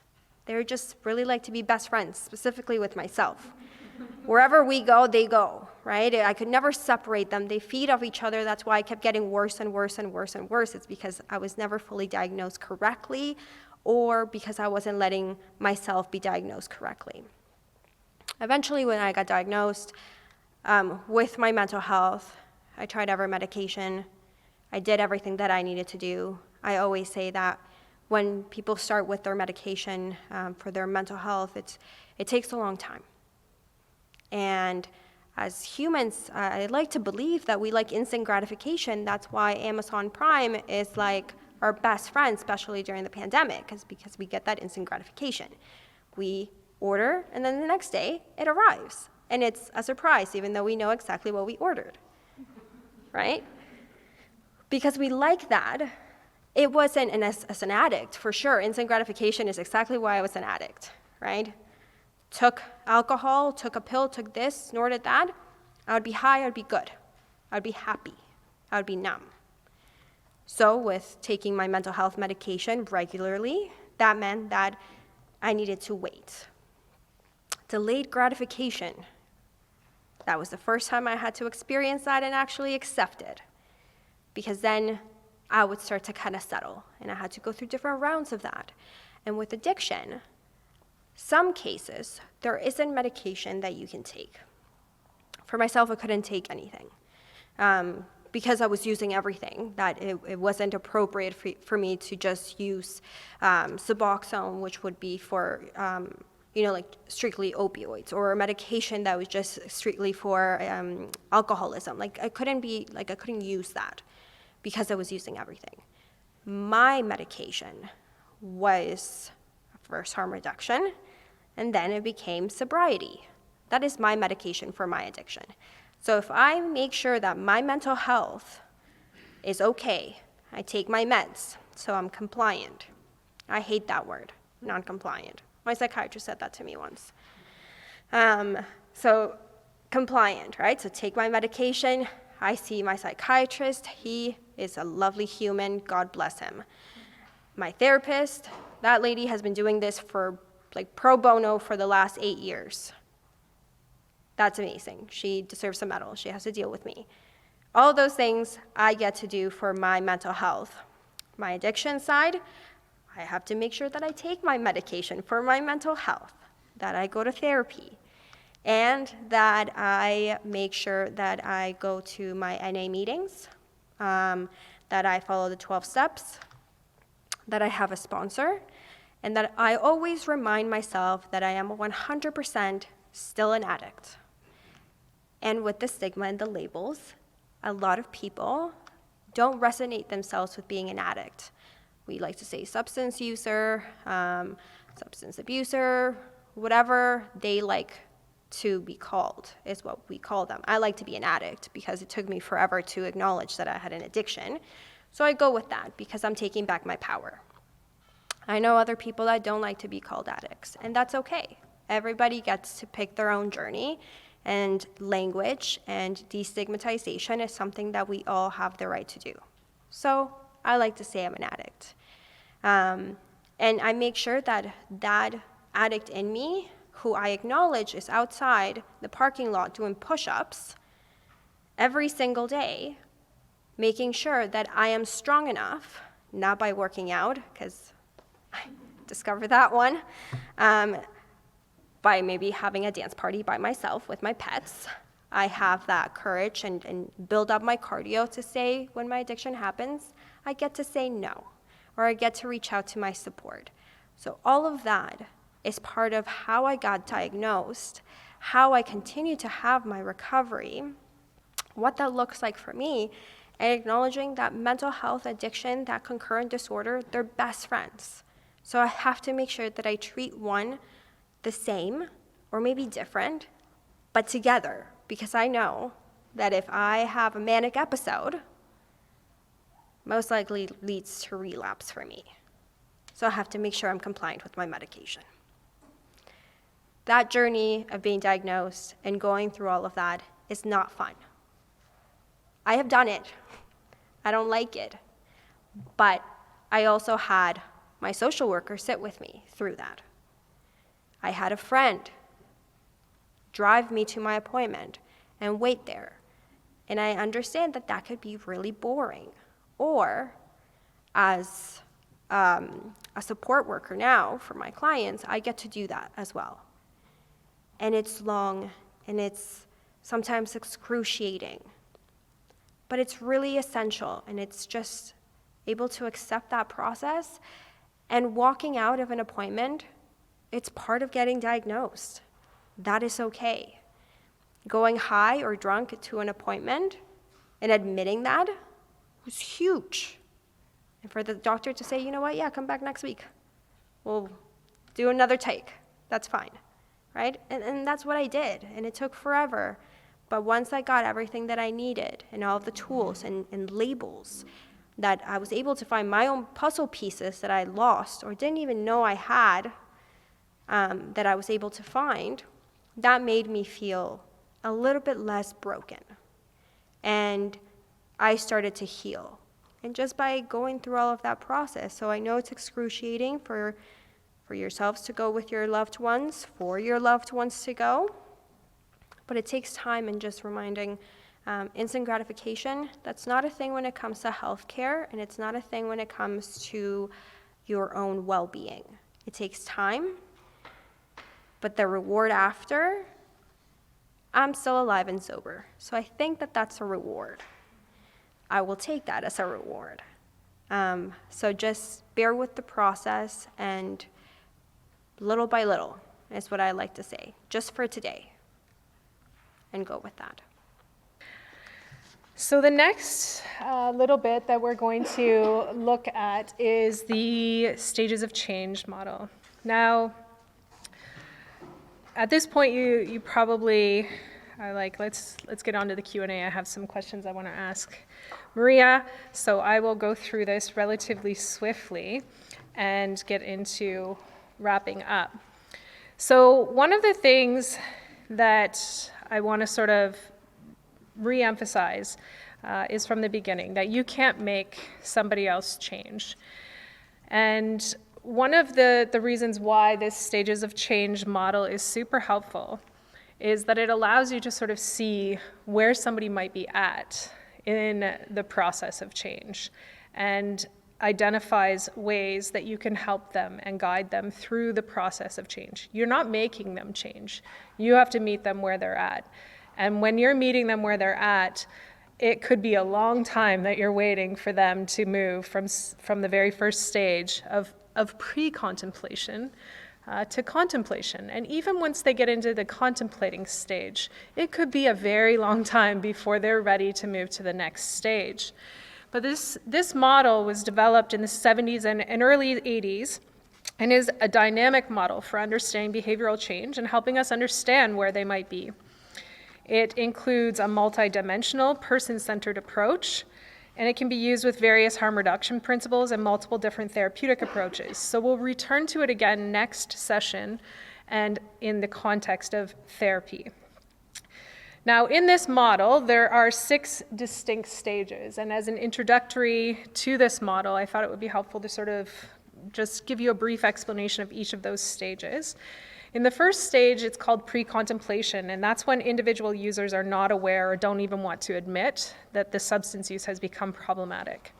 They're just really like to be best friends, specifically with myself. Wherever we go, they go, right? I could never separate them. They feed off each other. That's why I kept getting worse and worse and worse and worse. It's because I was never fully diagnosed correctly, or because I wasn't letting myself be diagnosed correctly. Eventually, when I got diagnosed with my mental health, I tried every medication. I did everything that I needed to do. I always say that when people start with their medication for their mental health, it takes a long time. And as humans, I like to believe that we like instant gratification. That's why Amazon Prime is like our best friend, especially during the pandemic, because we get that instant gratification. We order, and then the next day, it arrives. And it's a surprise, even though we know exactly what we ordered, right? Because we like that. It wasn't, and as an addict, for sure, instant gratification is exactly why I was an addict, right? Took alcohol, took a pill, took this, snorted that. I would be high, I would be good. I would be happy. I would be numb. So with taking my mental health medication regularly, that meant that I needed to wait. Delayed gratification. That was the first time I had to experience that and actually accept it. Because then I would start to kind of settle, and I had to go through different rounds of that. And with addiction, some cases, there isn't medication that you can take. For myself, I couldn't take anything because I was using everything, that it wasn't appropriate for me to just use Suboxone, which would be for like strictly opioids, or a medication that was just strictly for alcoholism. I couldn't use that because I was using everything. My medication was first harm reduction, and then it became sobriety. That is my medication for my addiction. So if I make sure that my mental health is okay, I take my meds, so I'm compliant. I hate that word, non-compliant. My psychiatrist said that to me once. So compliant, right? So take my medication. I see my psychiatrist. He is a lovely human. God bless him. My therapist, that lady has been doing this for pro bono for the last 8 years. That's amazing. She deserves a medal. She has to deal with me. All of those things I get to do for my mental health. My addiction side, I have to make sure that I take my medication for my mental health, that I go to therapy, and that I make sure that I go to my NA meetings, that I follow the 12 steps, that I have a sponsor, and that I always remind myself that I am 100% still an addict. And with the stigma and the labels, a lot of people don't resonate themselves with being an addict. We like to say substance user, substance abuser, whatever they like to be called is what we call them. I like to be an addict because it took me forever to acknowledge that I had an addiction. So I go with that because I'm taking back my power. I know other people that don't like to be called addicts, and that's okay. Everybody gets to pick their own journey, and language and destigmatization is something that we all have the right to do. So I like to say I'm an addict. And I make sure that that addict in me, who I acknowledge is outside the parking lot doing push-ups every single day, making sure that I am strong enough, not by working out, because I discovered that one, by maybe having a dance party by myself with my pets. I have that courage and build up my cardio to say when my addiction happens, I get to say no, or I get to reach out to my support. So all of that is part of how I got diagnosed, how I continue to have my recovery, what that looks like for me, and acknowledging that mental health, addiction, that concurrent disorder, they're best friends. So I have to make sure that I treat one the same, or maybe different, but together, because I know that if I have a manic episode, most likely leads to relapse for me. So I have to make sure I'm compliant with my medication. That journey of being diagnosed and going through all of that is not fun. I have done it. I don't like it. But I also had my social worker sit with me through that. I had a friend drive me to my appointment and wait there. And I understand that that could be really boring. Or as a support worker now for my clients, I get to do that as well. And it's long, and it's sometimes excruciating. But it's really essential, and it's just able to accept that process, and walking out of an appointment, it's part of getting diagnosed. That is okay. Going high or drunk to an appointment and admitting that was huge. And for the doctor to say, you know what, yeah, come back next week. We'll do another take. That's fine, right? And that's what I did, and it took forever. But once I got everything that I needed and all of the tools and labels, that I was able to find my own puzzle pieces that I lost or didn't even know I had, that I was able to find, that made me feel a little bit less broken. And I started to heal. And just by going through all of that process, so I know it's excruciating for yourselves to go with your loved ones, for your loved ones to go, but it takes time. And just reminding, instant gratification, that's not a thing when it comes to healthcare, and it's not a thing when it comes to your own well-being. It takes time, but the reward after, I'm still alive and sober. So I think that that's a reward. I will take that as a reward. So just bear with the process, and little by little is what I like to say, just for today, and go with that. So the next little bit that we're going to look at is the stages of change model. Now, at this point, you probably are like, let's get on to the Q&A. I have some questions I want to ask Maria, so I will go through this relatively swiftly and get into wrapping up. So one of the things that I want to sort of re-emphasize is from the beginning, that you can't make somebody else change. And one of the reasons why this stages of change model is super helpful is that it allows you to sort of see where somebody might be at in the process of change, and identifies ways that you can help them and guide them through the process of change. You're not making them change. You have to meet them where they're at. And when you're meeting them where they're at, it could be a long time that you're waiting for them to move from the very first stage of pre-contemplation to contemplation. And even once they get into the contemplating stage, it could be a very long time before they're ready to move to the next stage. But this model was developed in the 70s and early 80s, and is a dynamic model for understanding behavioral change and helping us understand where they might be. It includes a multidimensional, person-centered approach, and it can be used with various harm reduction principles and multiple different therapeutic approaches. So we'll return to it again next session and in the context of therapy. Now, in this model, there are 6 distinct stages, and as an introductory to this model, I thought it would be helpful to sort of just give you a brief explanation of each of those stages. In the first stage, it's called pre-contemplation, and that's when individual users are not aware or don't even want to admit that the substance use has become problematic.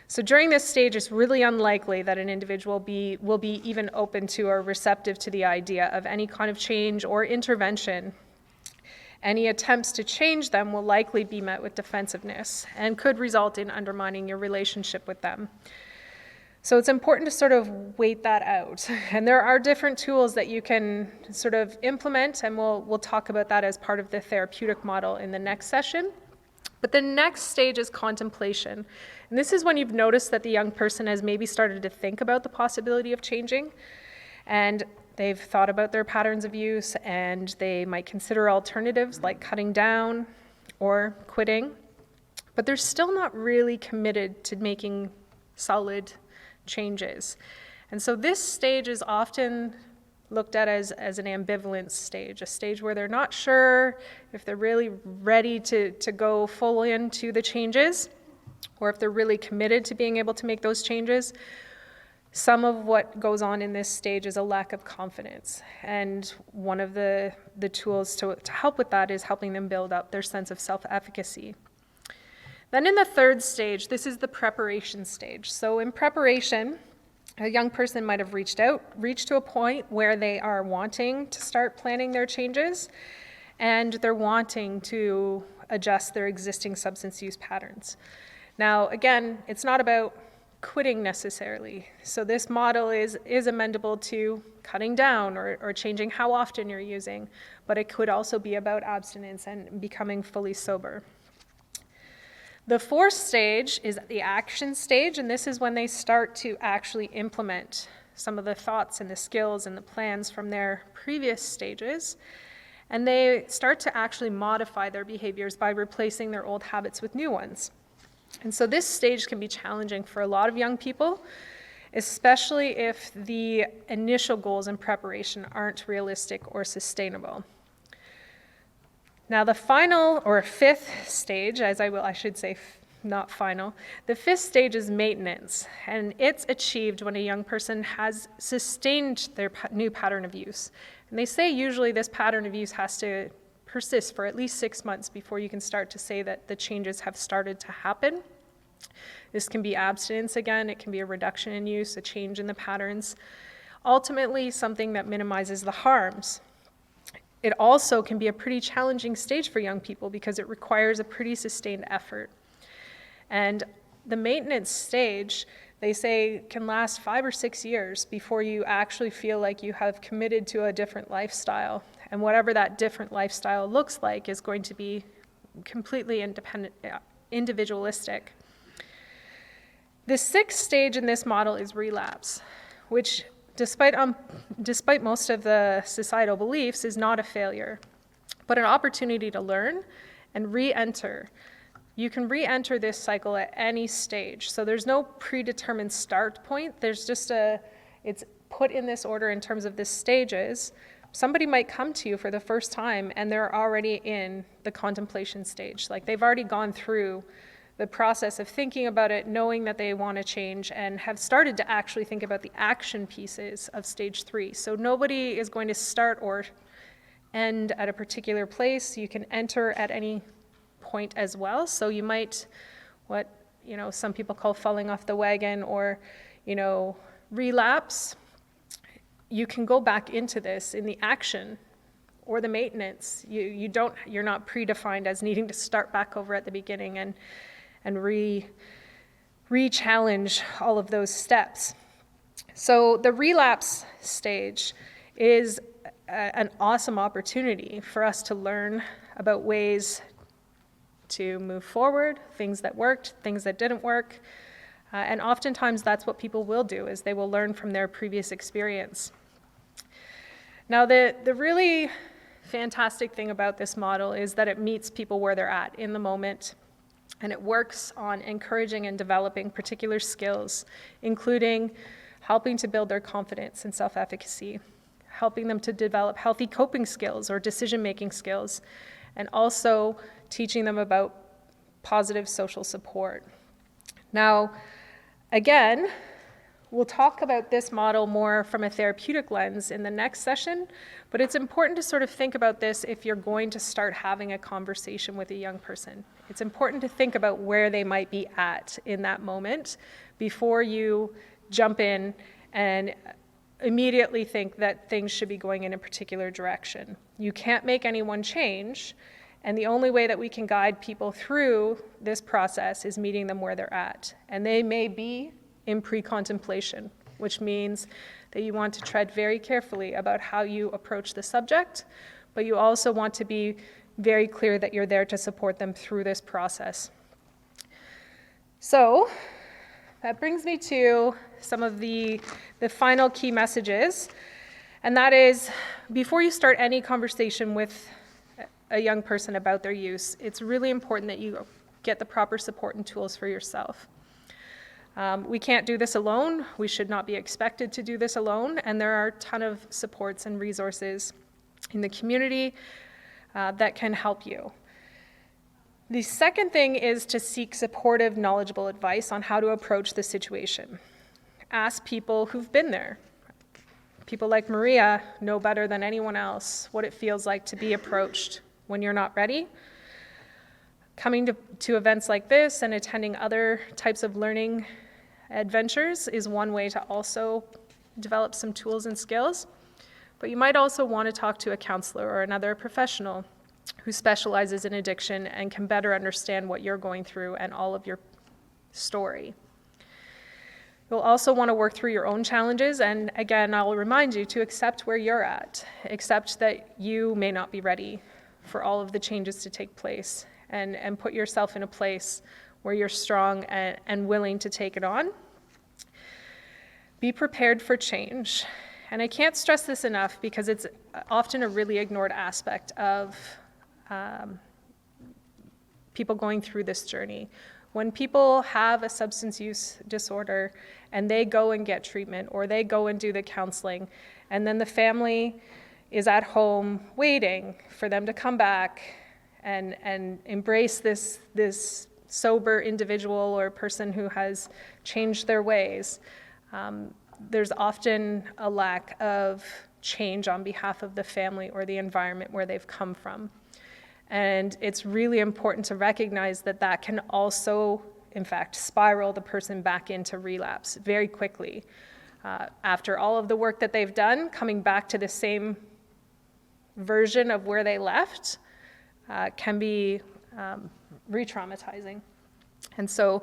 So during this stage, it's really unlikely that an individual will be even open to or receptive to the idea of any kind of change or intervention. Any attempts to change them will likely be met with defensiveness and could result in undermining your relationship with them. So it's important to sort of wait that out. And there are different tools that you can sort of implement, and we'll talk about that as part of the therapeutic model in the next session. But the next stage is contemplation. And this is when you've noticed that the young person has maybe started to think about the possibility of changing, and they've thought about their patterns of use, and they might consider alternatives like cutting down or quitting, but they're still not really committed to making solid changes. And so this stage is often looked at as an ambivalent stage, a stage where they're not sure if they're really ready to go full into the changes, or if they're really committed to being able to make those changes. Some of what goes on in this stage is a lack of confidence. And one of the tools to help with that is helping them build up their sense of self-efficacy. Then in the third stage, this is the preparation stage. So in preparation, a young person might have reached to a point where they are wanting to start planning their changes, and they're wanting to adjust their existing substance use patterns. Now, again, it's not about quitting necessarily. So this model is amendable to cutting down or changing how often you're using, but it could also be about abstinence and becoming fully sober. The fourth stage is the action stage, and this is when they start to actually implement some of the thoughts and the skills and the plans from their previous stages, and they start to actually modify their behaviors by replacing their old habits with new ones. And so this stage can be challenging for a lot of young people, especially if the initial goals and preparation aren't realistic or sustainable. Now the final, or fifth stage, I should say not final, the fifth stage is maintenance, and it's achieved when a young person has sustained their new pattern of use. And they say usually this pattern of use has to persist for at least 6 months before you can start to say that the changes have started to happen. This can be abstinence again, it can be a reduction in use, a change in the patterns, ultimately something that minimizes the harms. It also can be a pretty challenging stage for young people because it requires a pretty sustained effort. And the maintenance stage, they say, can last 5 or 6 years before you actually feel like you have committed to a different lifestyle. And whatever that different lifestyle looks like is going to be completely individualistic. The sixth stage in this model is relapse, which despite most of the societal beliefs, is not a failure, but an opportunity to learn and re-enter. You can re-enter this cycle at any stage. So there's no predetermined start point. There's just it's put in this order in terms of the stages. Somebody might come to you for the first time and they're already in the contemplation stage. Like they've already gone through the process of thinking about it, knowing that they want to change, and have started to actually think about the action pieces of stage 3. So nobody is going to start or end at a particular place. You can enter at any point as well. So you might, some people call falling off the wagon, or, relapse. You can go back into this in the action or the maintenance. You're not predefined as needing to start back over at the beginning and re-challenge all of those steps. So the relapse stage is an awesome opportunity for us to learn about ways to move forward, things that worked, things that didn't work. And oftentimes that's what people will do, is they will learn from their previous experience. Now the really fantastic thing about this model is that it meets people where they're at in the moment. And it works on encouraging and developing particular skills, including helping to build their confidence and self-efficacy, helping them to develop healthy coping skills or decision-making skills, and also teaching them about positive social support. Now, again, we'll talk about this model more from a therapeutic lens in the next session, but it's important to sort of think about this if you're going to start having a conversation with a young person. It's important to think about where they might be at in that moment before you jump in and immediately think that things should be going in a particular direction. You can't make anyone change, and the only way that we can guide people through this process is meeting them where they're at. And they may be in pre-contemplation, which means that you want to tread very carefully about how you approach the subject, but you also want to be very clear that you're there to support them through this process. So that brings me to some of the final key messages, and that is, before you start any conversation with a young person about their use, it's really important that you get the proper support and tools for yourself. We can't do this alone. We should not be expected to do this alone, and there are a ton of supports and resources in the community that can help you. The second thing is to seek supportive, knowledgeable advice on how to approach the situation. Ask people who've been there. People like Maria know better than anyone else what it feels like to be approached when you're not ready. Coming to events like this and attending other types of learning adventures is one way to also develop some tools and skills. But you might also want to talk to a counselor or another professional who specializes in addiction and can better understand what you're going through and all of your story. You'll also want to work through your own challenges, and again, I'll remind you to accept where you're at. Accept that you may not be ready for all of the changes to take place, and put yourself in a place where you're strong and willing to take it on. Be prepared for change. And I can't stress this enough because it's often a really ignored aspect of people going through this journey. When people have a substance use disorder and they go and get treatment or they go and do the counseling, and then the family is at home waiting for them to come back and embrace this sober individual or person who has changed their ways, there's often a lack of change on behalf of the family or the environment where they've come from. And it's really important to recognize that that can also, in fact, spiral the person back into relapse very quickly. After all of the work that they've done, coming back to the same version of where they left can be re-traumatizing. And so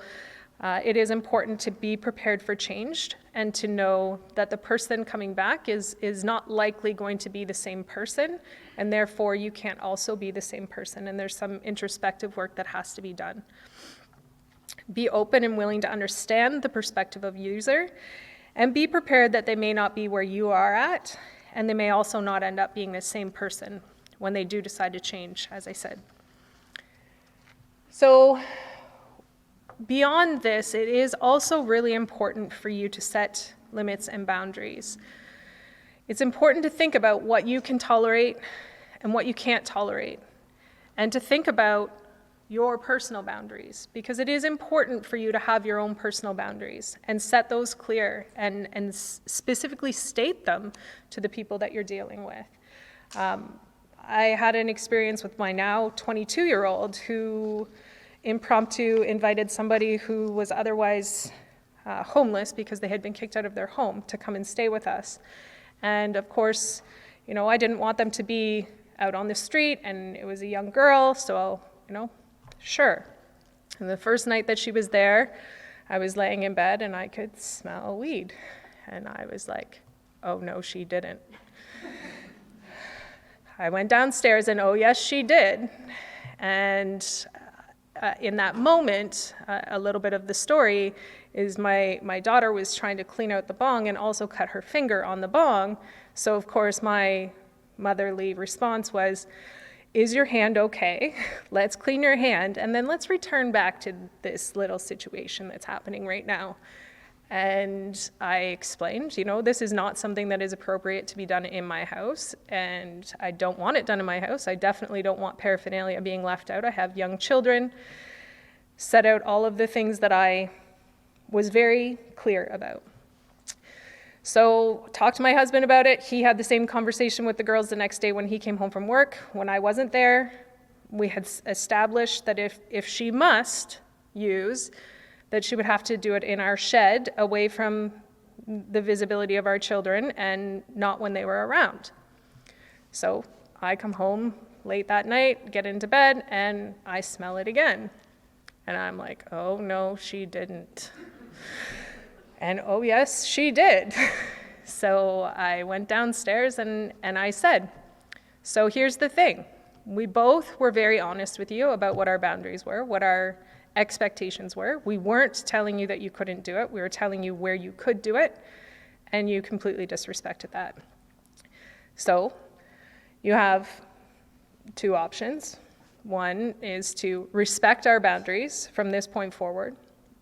it is important to be prepared for change and to know that the person coming back is not likely going to be the same person, and therefore you can't also be the same person, and there's some introspective work that has to be done. Be open and willing to understand the perspective of user, and be prepared that they may not be where you are at, and they may also not end up being the same person when they do decide to change, as I said. So, beyond this, it is also really important for you to set limits and boundaries. It's important to think about what you can tolerate and what you can't tolerate, and to think about your personal boundaries, because it is important for you to have your own personal boundaries and set those clear and specifically state them to the people that you're dealing with. I had an experience with my now 22-year-old who impromptu invited somebody who was otherwise homeless because they had been kicked out of their home to come and stay with us. And of course, you know, I didn't want them to be out on the street, and it was a young girl, so, you know, sure. And the first night that she was there, I was laying in bed and I could smell weed. And I was like, oh no, she didn't. I went downstairs and oh yes, she did. And in that moment, a little bit of the story is my daughter was trying to clean out the bong and also cut her finger on the bong. So of course my motherly response was, is your hand okay? Let's clean your hand, and then let's return back to this little situation that's happening right now. And I explained, you know, this is not something that is appropriate to be done in my house, and I don't want it done in my house. I definitely don't want paraphernalia being left out. I have young children. Set out all of the things that I was very clear about. So talked to my husband about it. He had the same conversation with the girls the next day when he came home from work. When I wasn't there, we had established that if she must use, that she would have to do it in our shed away from the visibility of our children and not when they were around. So I come home late that night, get into bed, and I smell it again. And I'm like, oh no, she didn't. And oh yes, she did. So I went downstairs and I said, so here's the thing. We both were very honest with you about what our boundaries were, what our expectations were. We weren't telling you that you couldn't do it. We were telling you where you could do it, and you completely disrespected that. So you have two options. One is to respect our boundaries from this point forward,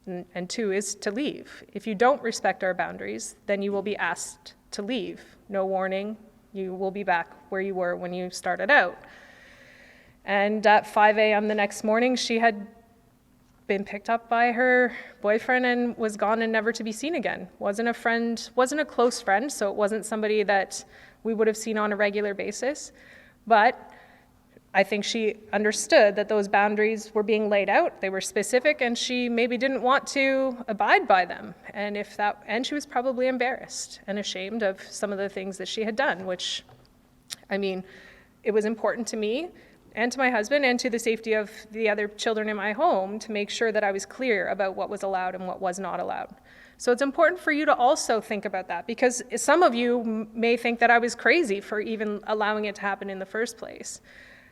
and two is to leave. If you don't respect our boundaries, then you will be asked to leave. No warning, you will be back where you were when you started out. And at 5 a.m. the next morning, she had been picked up by her boyfriend and was gone and never to be seen again. Wasn't a friend, wasn't a close friend, so it wasn't somebody that we would have seen on a regular basis. But I think she understood that those boundaries were being laid out, they were specific, and she maybe didn't want to abide by them. And she was probably embarrassed and ashamed of some of the things that she had done, which, I mean, it was important to me, and to my husband and to the safety of the other children in my home to make sure that I was clear about what was allowed and what was not allowed. So it's important for you to also think about that, because some of you may think that I was crazy for even allowing it to happen in the first place.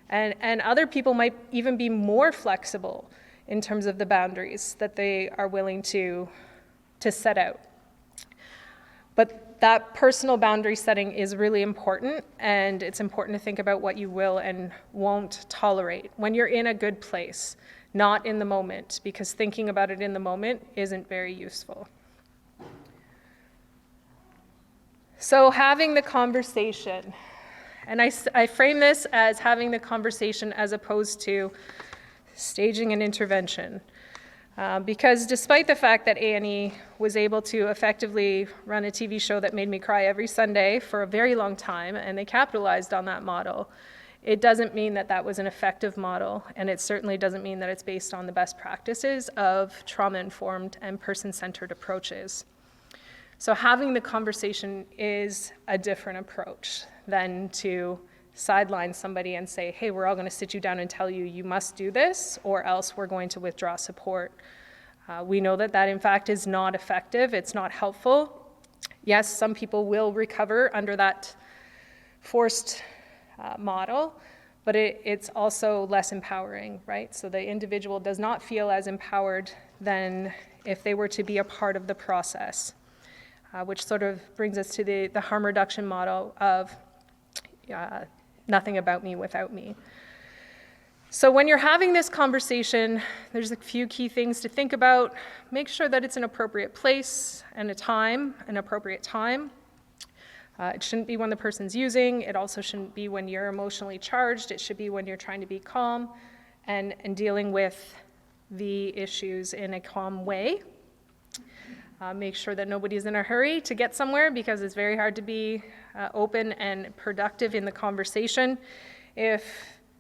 And other people might even be more flexible in terms of the boundaries that they are willing to set out. But that personal boundary setting is really important, and it's important to think about what you will and won't tolerate when you're in a good place, not in the moment, because thinking about it in the moment isn't very useful. So having the conversation, and I frame this as having the conversation as opposed to staging an intervention. Because despite the fact that A&E was able to effectively run a TV show that made me cry every Sunday for a very long time, and they capitalized on that model, it doesn't mean that that was an effective model, and it certainly doesn't mean that it's based on the best practices of trauma-informed and person-centered approaches. So having the conversation is a different approach than to sideline somebody and say, hey, we're all going to sit you down and tell you you must do this, or else we're going to withdraw support. We know that that in fact is not effective. It's not helpful. Yes, some people will recover under that forced model, but it's also less empowering, right? So the individual does not feel as empowered than if they were to be a part of the process, which sort of brings us to the harm reduction model of nothing about me without me. So when you're having this conversation, there's a few key things to think about. Make sure that it's an appropriate place and an appropriate time. It shouldn't be when the person's using. It also shouldn't be when you're emotionally charged. It should be when you're trying to be calm and dealing with the issues in a calm way. Make sure that nobody's in a hurry to get somewhere, because it's very hard to be open and productive in the conversation if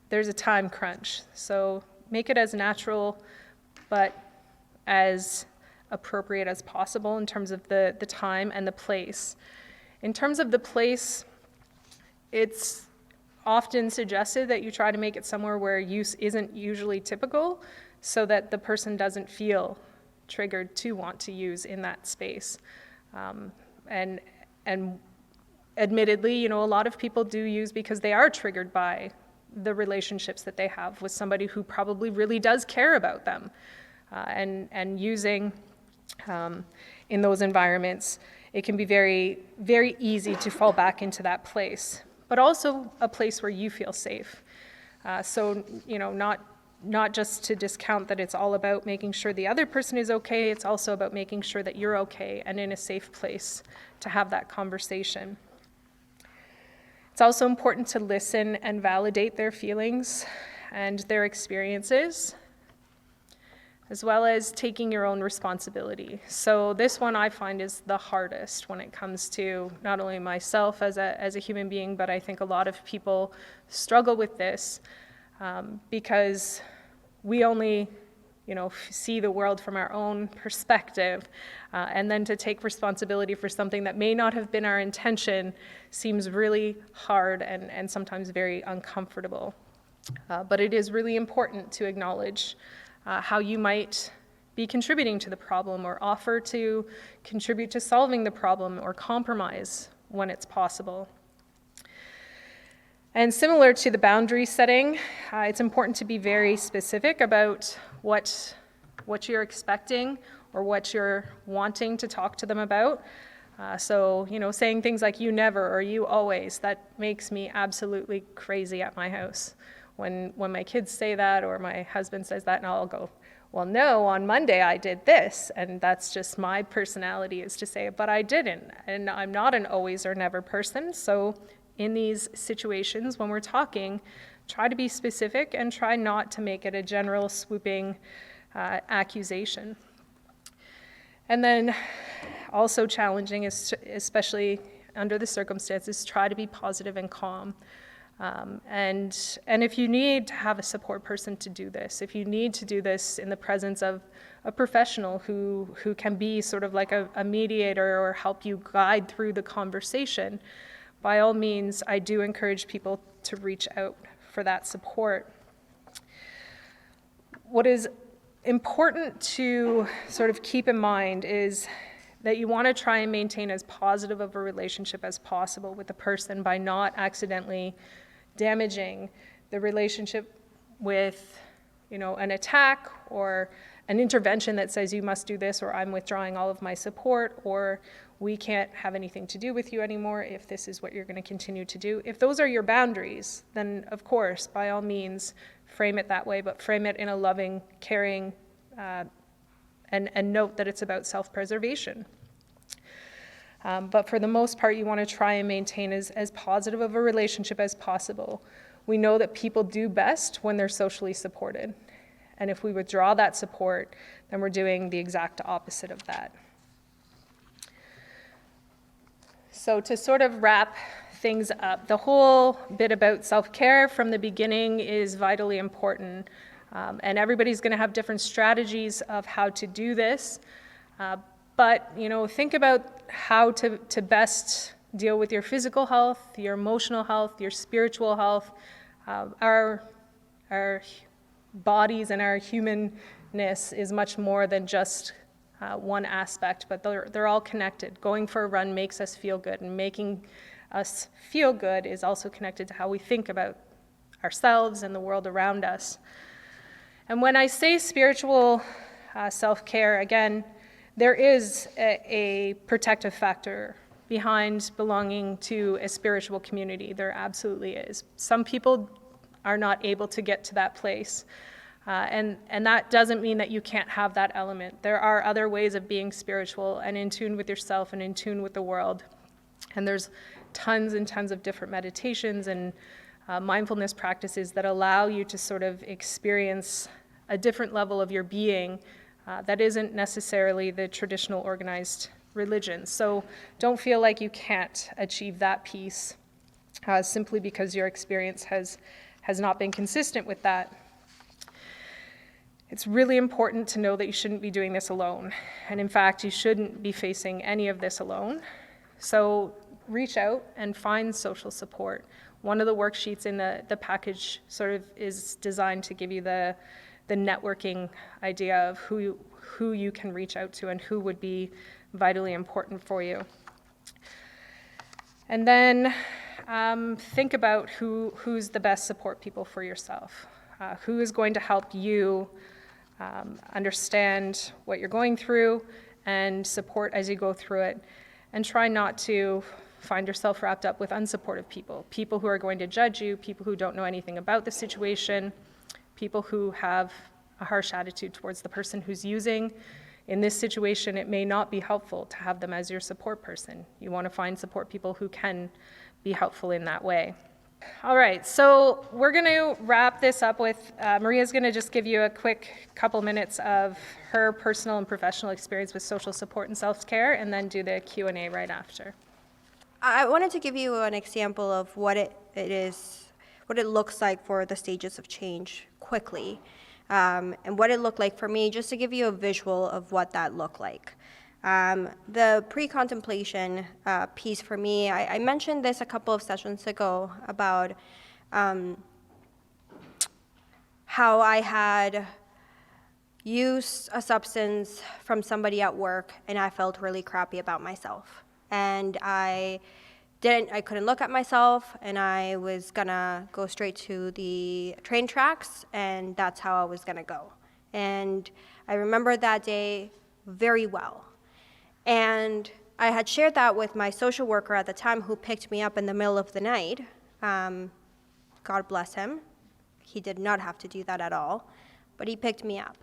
there's a time crunch. So make it as natural but as appropriate as possible in terms of the time and the place. In terms of the place, it's often suggested that you try to make it somewhere where use isn't usually typical, so that the person doesn't feel triggered to want to use in that space. And admittedly, a lot of people do use because they are triggered by the relationships that they have with somebody who probably really does care about them. And using in those environments, it can be very, very easy to fall back into that place, but also a place where you feel safe. So, not just to discount that it's all about making sure the other person is okay, it's also about making sure that you're okay and in a safe place to have that conversation. It's also important to listen and validate their feelings and their experiences, as well as taking your own responsibility. So this one I find is the hardest when it comes to not only myself as a human being, but I think a lot of people struggle with this because we only see the world from our own perspective, and then to take responsibility for something that may not have been our intention seems really hard and sometimes very uncomfortable. But it is really important to acknowledge how you might be contributing to the problem, or offer to contribute to solving the problem, or compromise when it's possible. And similar to the boundary setting, it's important to be very specific about what you're expecting or what you're wanting to talk to them about. So, saying things like "you never" or "you always," that makes me absolutely crazy at my house. When my kids say that, or my husband says that, and I'll go, well, no, on Monday I did this, and that's just my personality, is to say, but I didn't, and I'm not an always or never person. So in these situations, when we're talking, try to be specific and try not to make it a general swooping accusation. And then also challenging, is especially under the circumstances, try to be positive and calm. And if you need to have a support person to do this, if you need to do this in the presence of a professional who can be sort of like a mediator or help you guide through the conversation, by all means, I do encourage people to reach out for that support. what is important to sort of keep in mind is that you want to try and maintain as positive of a relationship as possible with the person by not accidentally damaging the relationship with, an attack or an intervention that says you must do this, or I'm withdrawing all of my support, or we can't have anything to do with you anymore if this is what you're going to continue to do. If those are your boundaries, then of course, by all means, frame it that way, but frame it in a loving, caring, and note that it's about self-preservation. But for the most part, you want to try and maintain as positive of a relationship as possible. We know that people do best when they're socially supported. And if we withdraw that support, then we're doing the exact opposite of that. So to sort of wrap things up, the whole bit about self-care from the beginning is vitally important. And everybody's going to have different strategies of how to do this. But, think about how to best deal with your physical health, your emotional health, your spiritual health. Our bodies and our humanness is much more than just one aspect, but they're all connected. Going for a run makes us feel good, and making us feel good is also connected to how we think about ourselves and the world around us. And when I say spiritual self-care, again, there is a protective factor behind belonging to a spiritual community. There absolutely is. Some people are not able to get to that place. And that doesn't mean that you can't have that element. There are other ways of being spiritual and in tune with yourself and in tune with the world. And there's tons and tons of different meditations and mindfulness practices that allow you to sort of experience a different level of your being that isn't necessarily the traditional organized religion. So don't feel like you can't achieve that piece simply because your experience has not been consistent with that. It's really important to know that you shouldn't be doing this alone. And in fact, you shouldn't be facing any of this alone. So reach out and find social support. One of the worksheets in the package sort of is designed to give you the networking idea of who you can reach out to and who would be vitally important for you. And then think about who's the best support people for yourself. Who is going to help you understand what you're going through and support as you go through it. And try not to find yourself wrapped up with unsupportive people who are going to judge you, people who don't know anything about the situation, people who have a harsh attitude towards the person who's using. In this situation, it may not be helpful to have them as your support person. You want to find support people who can be helpful in that way. All right, so we're going to wrap this up with, Maria's going to just give you a quick couple minutes of her personal and professional experience with social support and self-care, and then do the Q&A right after. I wanted to give you an example of what it looks like for the stages of change quickly, and what it looked like for me, just to give you a visual of what that looked like. The pre-contemplation piece for me, I mentioned this a couple of sessions ago about how I had used a substance from somebody at work and I felt really crappy about myself. And I couldn't look at myself, and I was gonna go straight to the train tracks, and that's how I was gonna go. And I remember that day very well. And I had shared that with my social worker at the time, who picked me up in the middle of the night. God bless him. He did not have to do that at all, but he picked me up.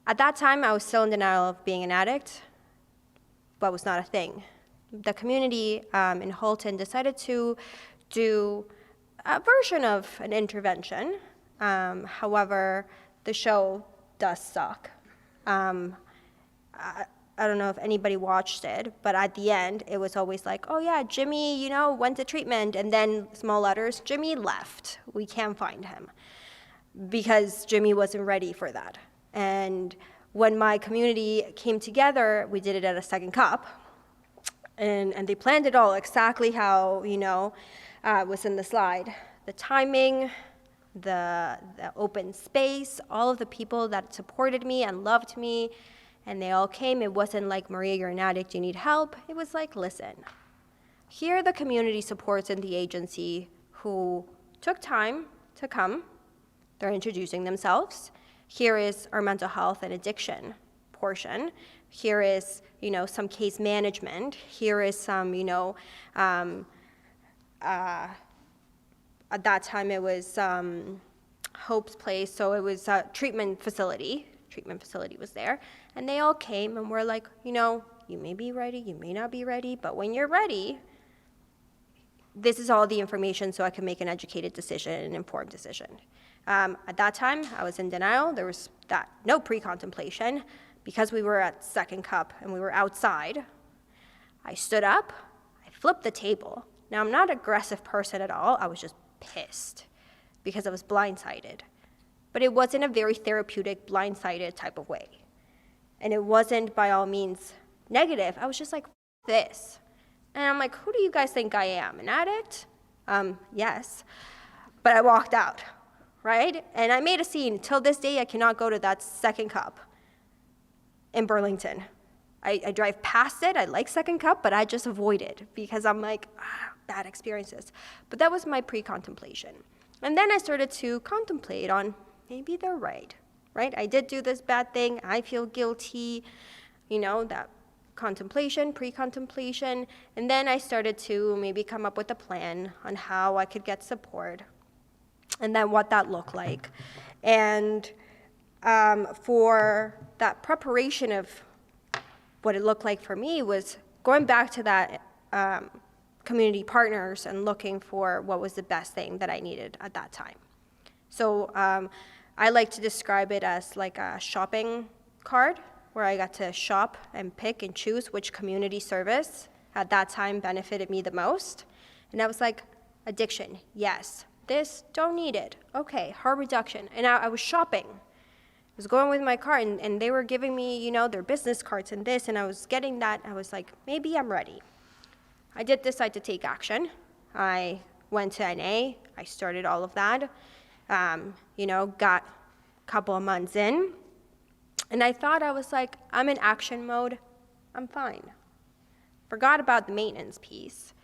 At that time, I was still in denial of being an addict, but was not a thing. The community in Halton decided to do a version of an intervention. However, the show does suck. I don't know if anybody watched it, but at the end, it was always like, oh yeah, Jimmy, went to treatment, and then small letters, Jimmy left. We can't find him, because Jimmy wasn't ready for that. And when my community came together, we did it at a second cup, and they planned it all exactly how, was in the slide. The timing the open space, all of the people that supported me and loved me, and they all came. It wasn't like, Maria, you're an addict, you need help. It was like, listen, here are the community supports in the agency who took time to come. They're introducing themselves. Here is our mental health and addiction portion. Here is, some case management. Here is some, at that time it was Hope's Place, so it was a treatment facility. Treatment facility was there. And they all came and were like, you may be ready, you may not be ready, but when you're ready, this is all the information so I can make an educated decision, an informed decision. At that time, I was in denial. There was no pre-contemplation. Because we were at second cup and we were outside, I stood up, I flipped the table. Now, I'm not an aggressive person at all. I was just pissed because I was blindsided. But it wasn't a very therapeutic, blindsided type of way. And it wasn't by all means negative. I was just like, this. And I'm like, who do you guys think I am, an addict? Yes. But I walked out, right? And I made a scene. Till this day, I cannot go to that second cup in Burlington. I drive past it. I like second cup, but I just avoid it because I'm like, bad experiences. But that was my pre-contemplation. And then I started to contemplate on maybe they're right? I did do this bad thing. I feel guilty, that contemplation, pre-contemplation. And then I started to maybe come up with a plan on how I could get support and then what that looked like. And for that preparation of what it looked like for me was going back to that community partners and looking for what was the best thing that I needed at that time. So I like to describe it as like a shopping card where I got to shop and pick and choose which community service at that time benefited me the most. And I was like, addiction, yes. This, don't need it. Okay, harm reduction. And I was shopping. I was going with my cart, and they were giving me, their business cards and this, and I was getting that. I was like, maybe I'm ready. I did decide to take action. I went to NA. I started all of that. Got a couple of months in, and I thought I was like, I'm in action mode. I'm fine. Forgot about the maintenance piece.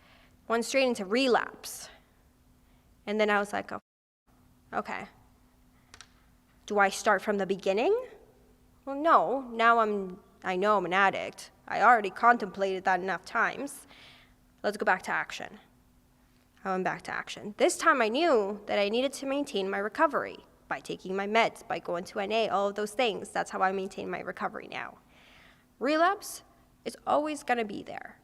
Went straight into relapse. And then I was like, oh, okay. Do I start from the beginning? Well, no. Now I know I'm an addict. I already contemplated that enough times. Let's go back to action. I went back to action. This time I knew that I needed to maintain my recovery by taking my meds, by going to NA, all of those things. That's how I maintain my recovery now. Relapse is always going to be there,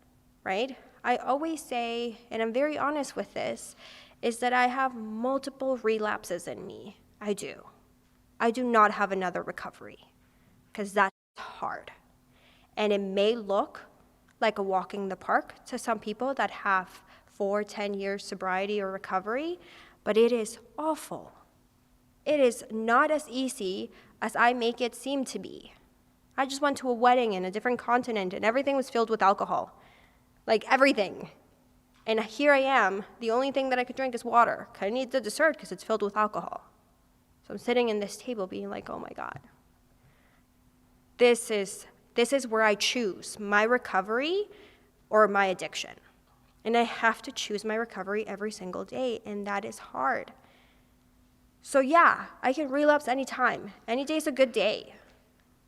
right? I always say, and I'm very honest with this, is that I have multiple relapses in me. I do. I do not have another recovery because that's hard. And it may look like a walk in the park to some people that have 4-10 years sobriety or recovery, but it is awful. It is not as easy as I make it seem to be. I just went to a wedding in a different continent and everything was filled with alcohol. Like everything. And here I am, the only thing that I could drink is water. I need the dessert because it's filled with alcohol. So I'm sitting in this table being like, oh my God. This is where I choose my recovery or my addiction. And I have to choose my recovery every single day, and that is hard. So yeah, I can relapse anytime. Any day is a good day.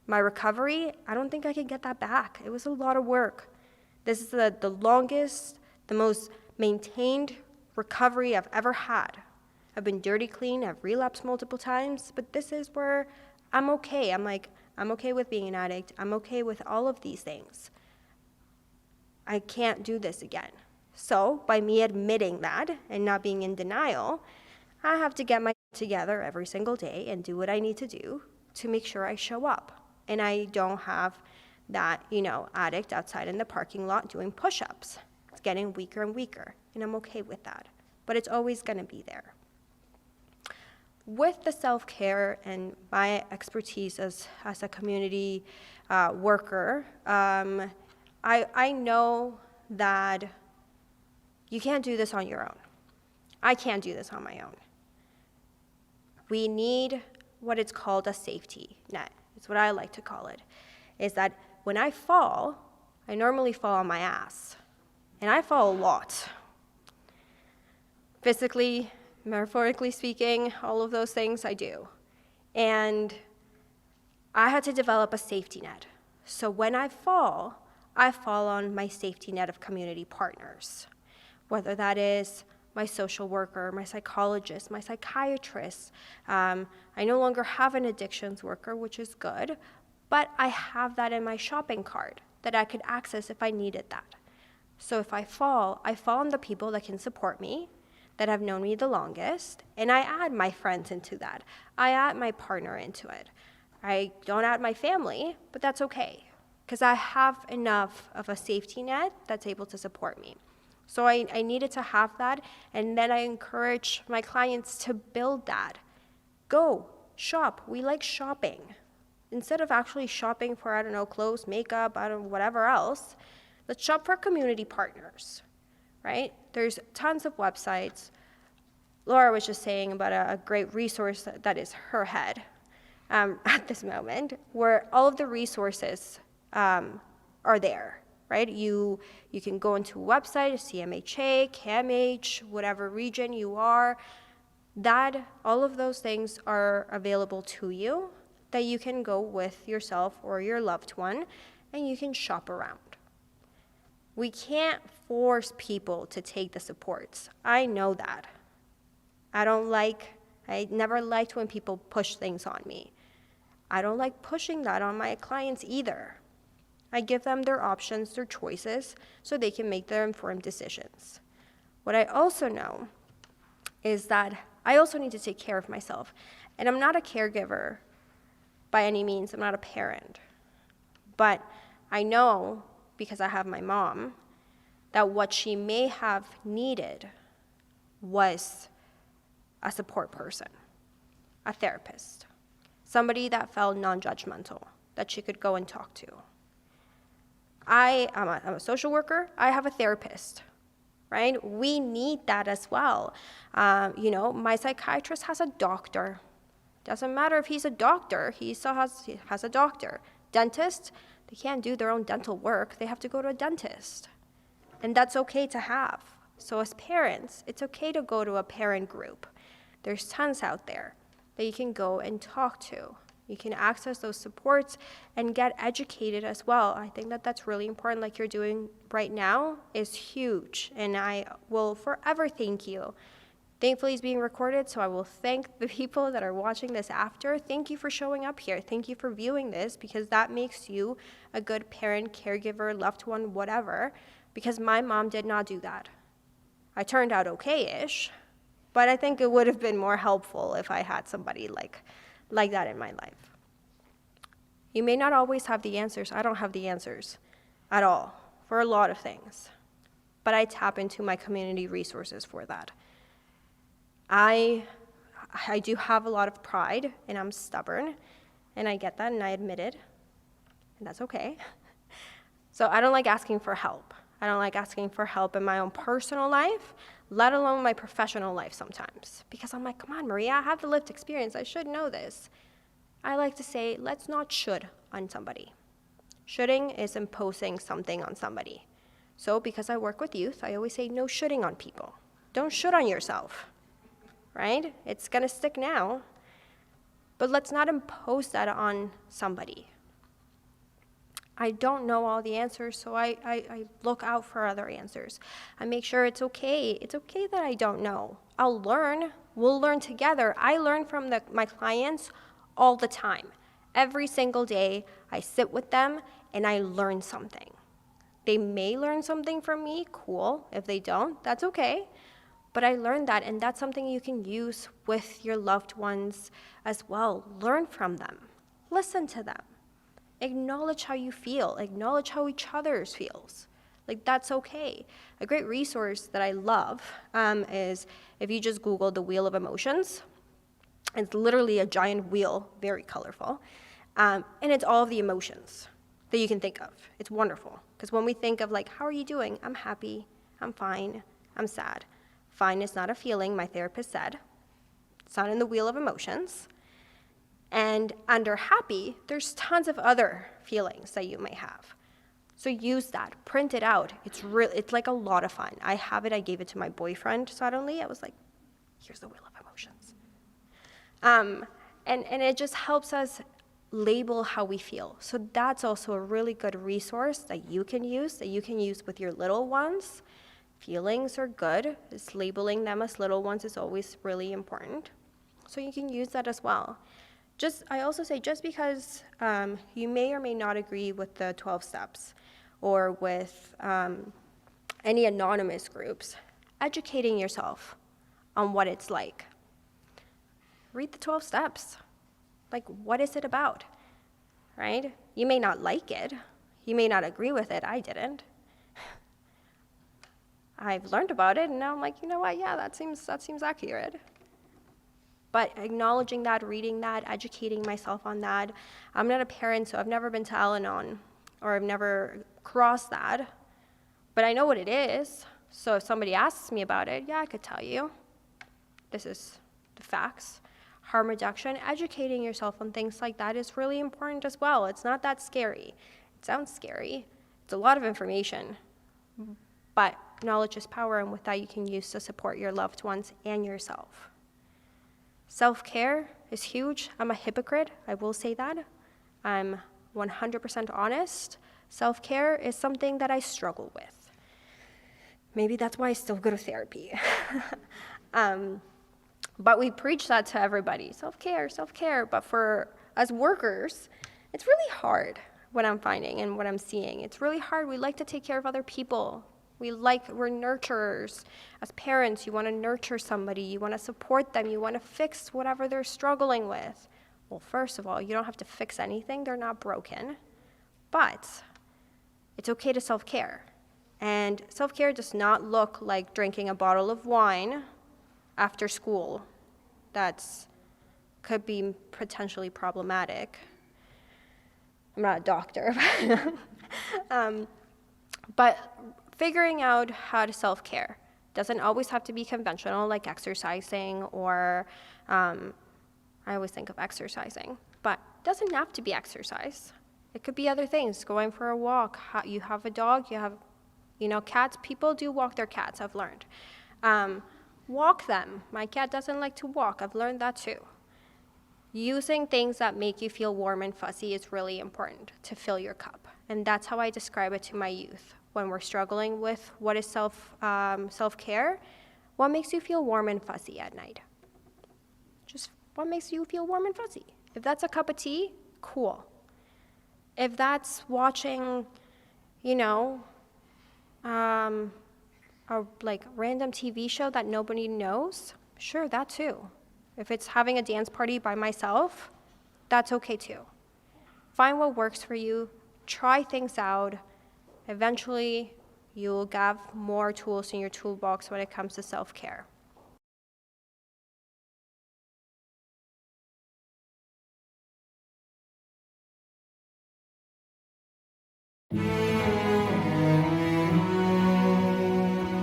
My recovery, I don't think I can get that back. It was a lot of work. This is the longest, the most maintained recovery I've ever had. I've been dirty clean, I've relapsed multiple times, but this is where I'm okay. I'm okay with being an addict. I'm okay with all of these things. I can't do this again. So by me admitting that and not being in denial, I have to get my together every single day and do what I need to do to make sure I show up. And I don't have that, addict outside in the parking lot doing push-ups. It's getting weaker and weaker, and I'm okay with that. But it's always going to be there. With the self-care and my expertise as a community worker, I know that you can't do this on your own. I can't do this on my own. we need what it's called a safety net. It's what I like to call it, is that when I fall, I normally fall on my ass, and I fall a lot. Physically, metaphorically speaking, all of those things I do. And I had to develop a safety net. So when I fall on my safety net of community partners, whether that is my social worker, my psychologist, my psychiatrist. I no longer have an addictions worker, which is good, but I have that in my shopping cart that I could access if I needed that. So if I fall on the people that can support me, that have known me the longest, and I add my friends into that. I add my partner into it. I don't add my family, but that's okay, because I have enough of a safety net that's able to support me. So I needed to have that, and then I encourage my clients to build that. Go, shop. We like shopping. Instead of actually shopping for, I don't know, clothes, makeup, whatever else, let's shop for community partners, right? There's tons of websites. Laura was just saying about a great resource that is her head at this moment, where all of the resources are there. Right? You can go into a website, CMHA, CAMH, whatever region you are, all of those things are available to you that you can go with yourself or your loved one, and you can shop around. We can't force people to take the supports. I know that. I never liked when people push things on me. I don't like pushing that on my clients either. I give them their options, their choices, so they can make their informed decisions. What I also know is that I also need to take care of myself. And I'm not a caregiver by any means. I'm not a parent. But I know, because I have my mom, that what she may have needed was a support person, a therapist, somebody that felt non-judgmental, that she could go and talk to. I'm a social worker. I have a therapist, right? We need that as well. My psychiatrist has a doctor. Doesn't matter if he's a doctor, he still has a doctor. Dentist, they can't do their own dental work. They have to go to a dentist. And that's okay to have. So as parents, it's okay to go to a parent group. There's tons out there that you can go and talk to. You can access those supports and get educated as well. I think that that's really important, like you're doing right now is huge. And I will forever thank you. Thankfully, it's being recorded, so I will thank the people that are watching this after. Thank you for showing up here. Thank you for viewing this, because that makes you a good parent, caregiver, loved one, whatever, because my mom did not do that. I turned out okay-ish, but I think it would have been more helpful if I had somebody like that in my life. You may not always have the answers. I don't have the answers at all for a lot of things, but I tap into my community resources for that. I do have a lot of pride, and I'm stubborn, and I get that, and I admit it, and that's okay. So I don't like asking for help. I don't like asking for help in my own personal life, let alone my professional life sometimes, because I'm like, come on, Maria, I have the lived experience. I should know this. I like to say, let's not should on somebody. Shoulding is imposing something on somebody. So because I work with youth, I always say no shoulding on people. Don't should on yourself, right? It's going to stick now, but let's not impose that on somebody. I don't know all the answers, so I look out for other answers. I make sure it's okay. It's okay that I don't know. I'll learn. We'll learn together. I learn from my clients all the time. Every single day, I sit with them and I learn something. They may learn something from me, cool. If they don't, that's okay. But I learned that, and that's something you can use with your loved ones as well. Learn from them. Listen to them. Acknowledge how you feel. Acknowledge how each other's feels. Like, that's okay. A great resource that I love is if you just Google the Wheel of Emotions. It's literally a giant wheel, very colorful, and it's all of the emotions that you can think of. It's wonderful, because when we think of, like, how are you doing? I'm happy, I'm fine, I'm sad. Fine is not a feeling, my therapist said. It's not in the wheel of emotions. And under happy, there's tons of other feelings that you may have. So use that, print it out. It's like a lot of fun. I have it, I gave it to my boyfriend suddenly. I was like, here's the wheel of emotions. And it just helps us label how we feel. So that's also a really good resource that you can use with your little ones. Feelings are good. Just labeling them as little ones is always really important. So you can use that as well. I also say, just because you may or may not agree with the 12 steps or with any anonymous groups, educating yourself on what it's like. Read the 12 steps. Like, what is it about, right? You may not like it. You may not agree with it. I didn't. I've learned about it, and now I'm like, you know what? Yeah, that seems accurate. But acknowledging that, reading that, educating myself on that. I'm not a parent, so I've never been to Al-Anon, or I've never crossed that. But I know what it is. So if somebody asks me about it, yeah, I could tell you. This is the facts. Harm reduction, educating yourself on things like that is really important as well. It's not that scary. It sounds scary. It's a lot of information. But knowledge is power, and with that you can use to support your loved ones and yourself. Self-care is huge. I'm a hypocrite, I will say that. I'm 100% honest. Self-care is something that I struggle with. Maybe that's why I still go to therapy. But we preach that to everybody, self-care, self-care. But for us workers, it's really hard, what I'm finding and what I'm seeing. It's really hard. We like to take care of other people. We're nurturers. As parents, you want to nurture somebody. You want to support them. You want to fix whatever they're struggling with. Well, first of all, you don't have to fix anything. They're not broken. But it's okay to self-care. And self-care does not look like drinking a bottle of wine after school. Could be potentially problematic. I'm not a doctor. But figuring out how to self-care doesn't always have to be conventional, like exercising, or I always think of exercising, but it doesn't have to be exercise. It could be other things, going for a walk. You have a dog, you have, cats. People do walk their cats, I've learned. Walk them. My cat doesn't like to walk. I've learned that too. Using things that make you feel warm and fuzzy is really important to fill your cup. And that's how I describe it to my youth. When we're struggling with what is self-care, what makes you feel warm and fuzzy at night? Just what makes you feel warm and fuzzy? If that's a cup of tea, cool. If that's watching, a random TV show that nobody knows, sure, that too. If it's having a dance party by myself, that's okay too. Find what works for you, try things out. Eventually, you'll have more tools in your toolbox when it comes to self-care.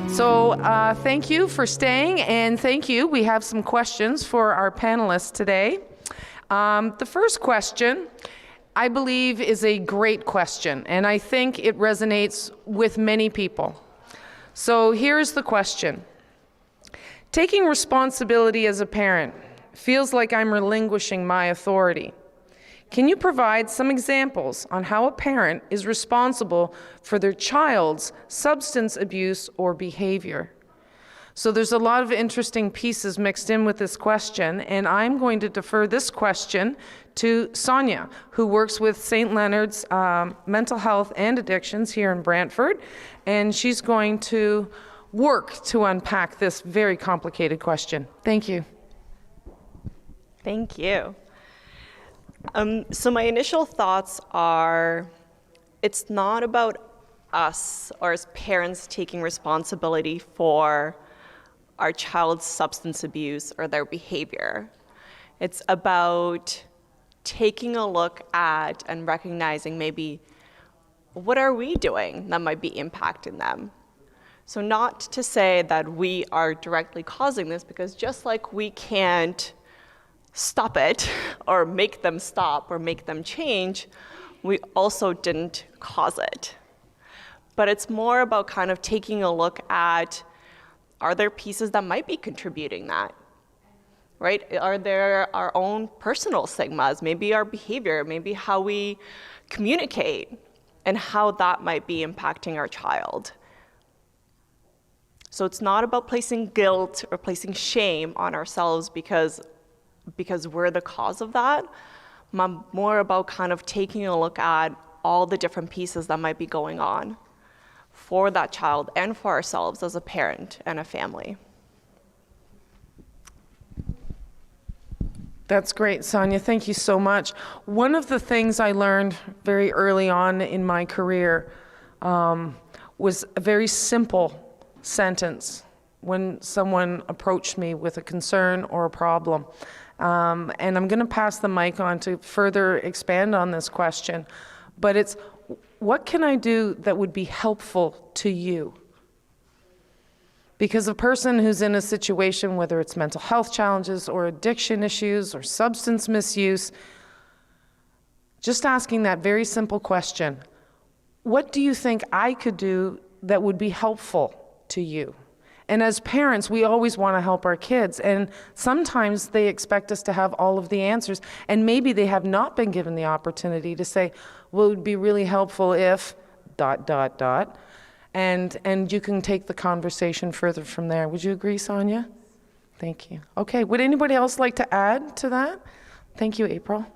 So thank you for staying, and thank you. We have some questions for our panelists today. The first question, I believe, is a great question, and I think it resonates with many people. So here's the question. Taking responsibility as a parent feels like I'm relinquishing my authority. Can you provide some examples on how a parent is responsible for their child's substance abuse or behavior? So there's a lot of interesting pieces mixed in with this question, and I'm going to defer this question to Sonia, who works with St. Leonard's Mental Health and Addictions here in Brantford, and she's going to work to unpack this very complicated question. Thank you. Thank you. So my initial thoughts are, it's not about us or as parents taking responsibility for our child's substance abuse or their behavior. It's about taking a look at and recognizing maybe what are we doing that might be impacting them. So not to say that we are directly causing this, because just like we can't stop it or make them stop or make them change, we also didn't cause it. But it's more about kind of taking a look at, are there pieces that might be contributing that? Right? Are there our own personal stigmas, maybe our behavior, maybe how we communicate, and how that might be impacting our child? So it's not about placing guilt or placing shame on ourselves because we're the cause of that, more about kind of taking a look at all the different pieces that might be going on for that child and for ourselves as a parent and a family. That's great, Sonia. Thank you so much. One of the things I learned very early on in my career was a very simple sentence when someone approached me with a concern or a problem. And I'm going to pass the mic on to further expand on this question. But it's, what can I do that would be helpful to you? Because a person who's in a situation, whether it's mental health challenges or addiction issues or substance misuse, just asking that very simple question, what do you think I could do that would be helpful to you? And as parents, we always want to help our kids, and sometimes they expect us to have all of the answers, and maybe they have not been given the opportunity to say, well, it would be really helpful if ... And you can take the conversation further from there. Would you agree, Sonia? Thank you. Okay, would anybody else like to add to that? Thank you, April.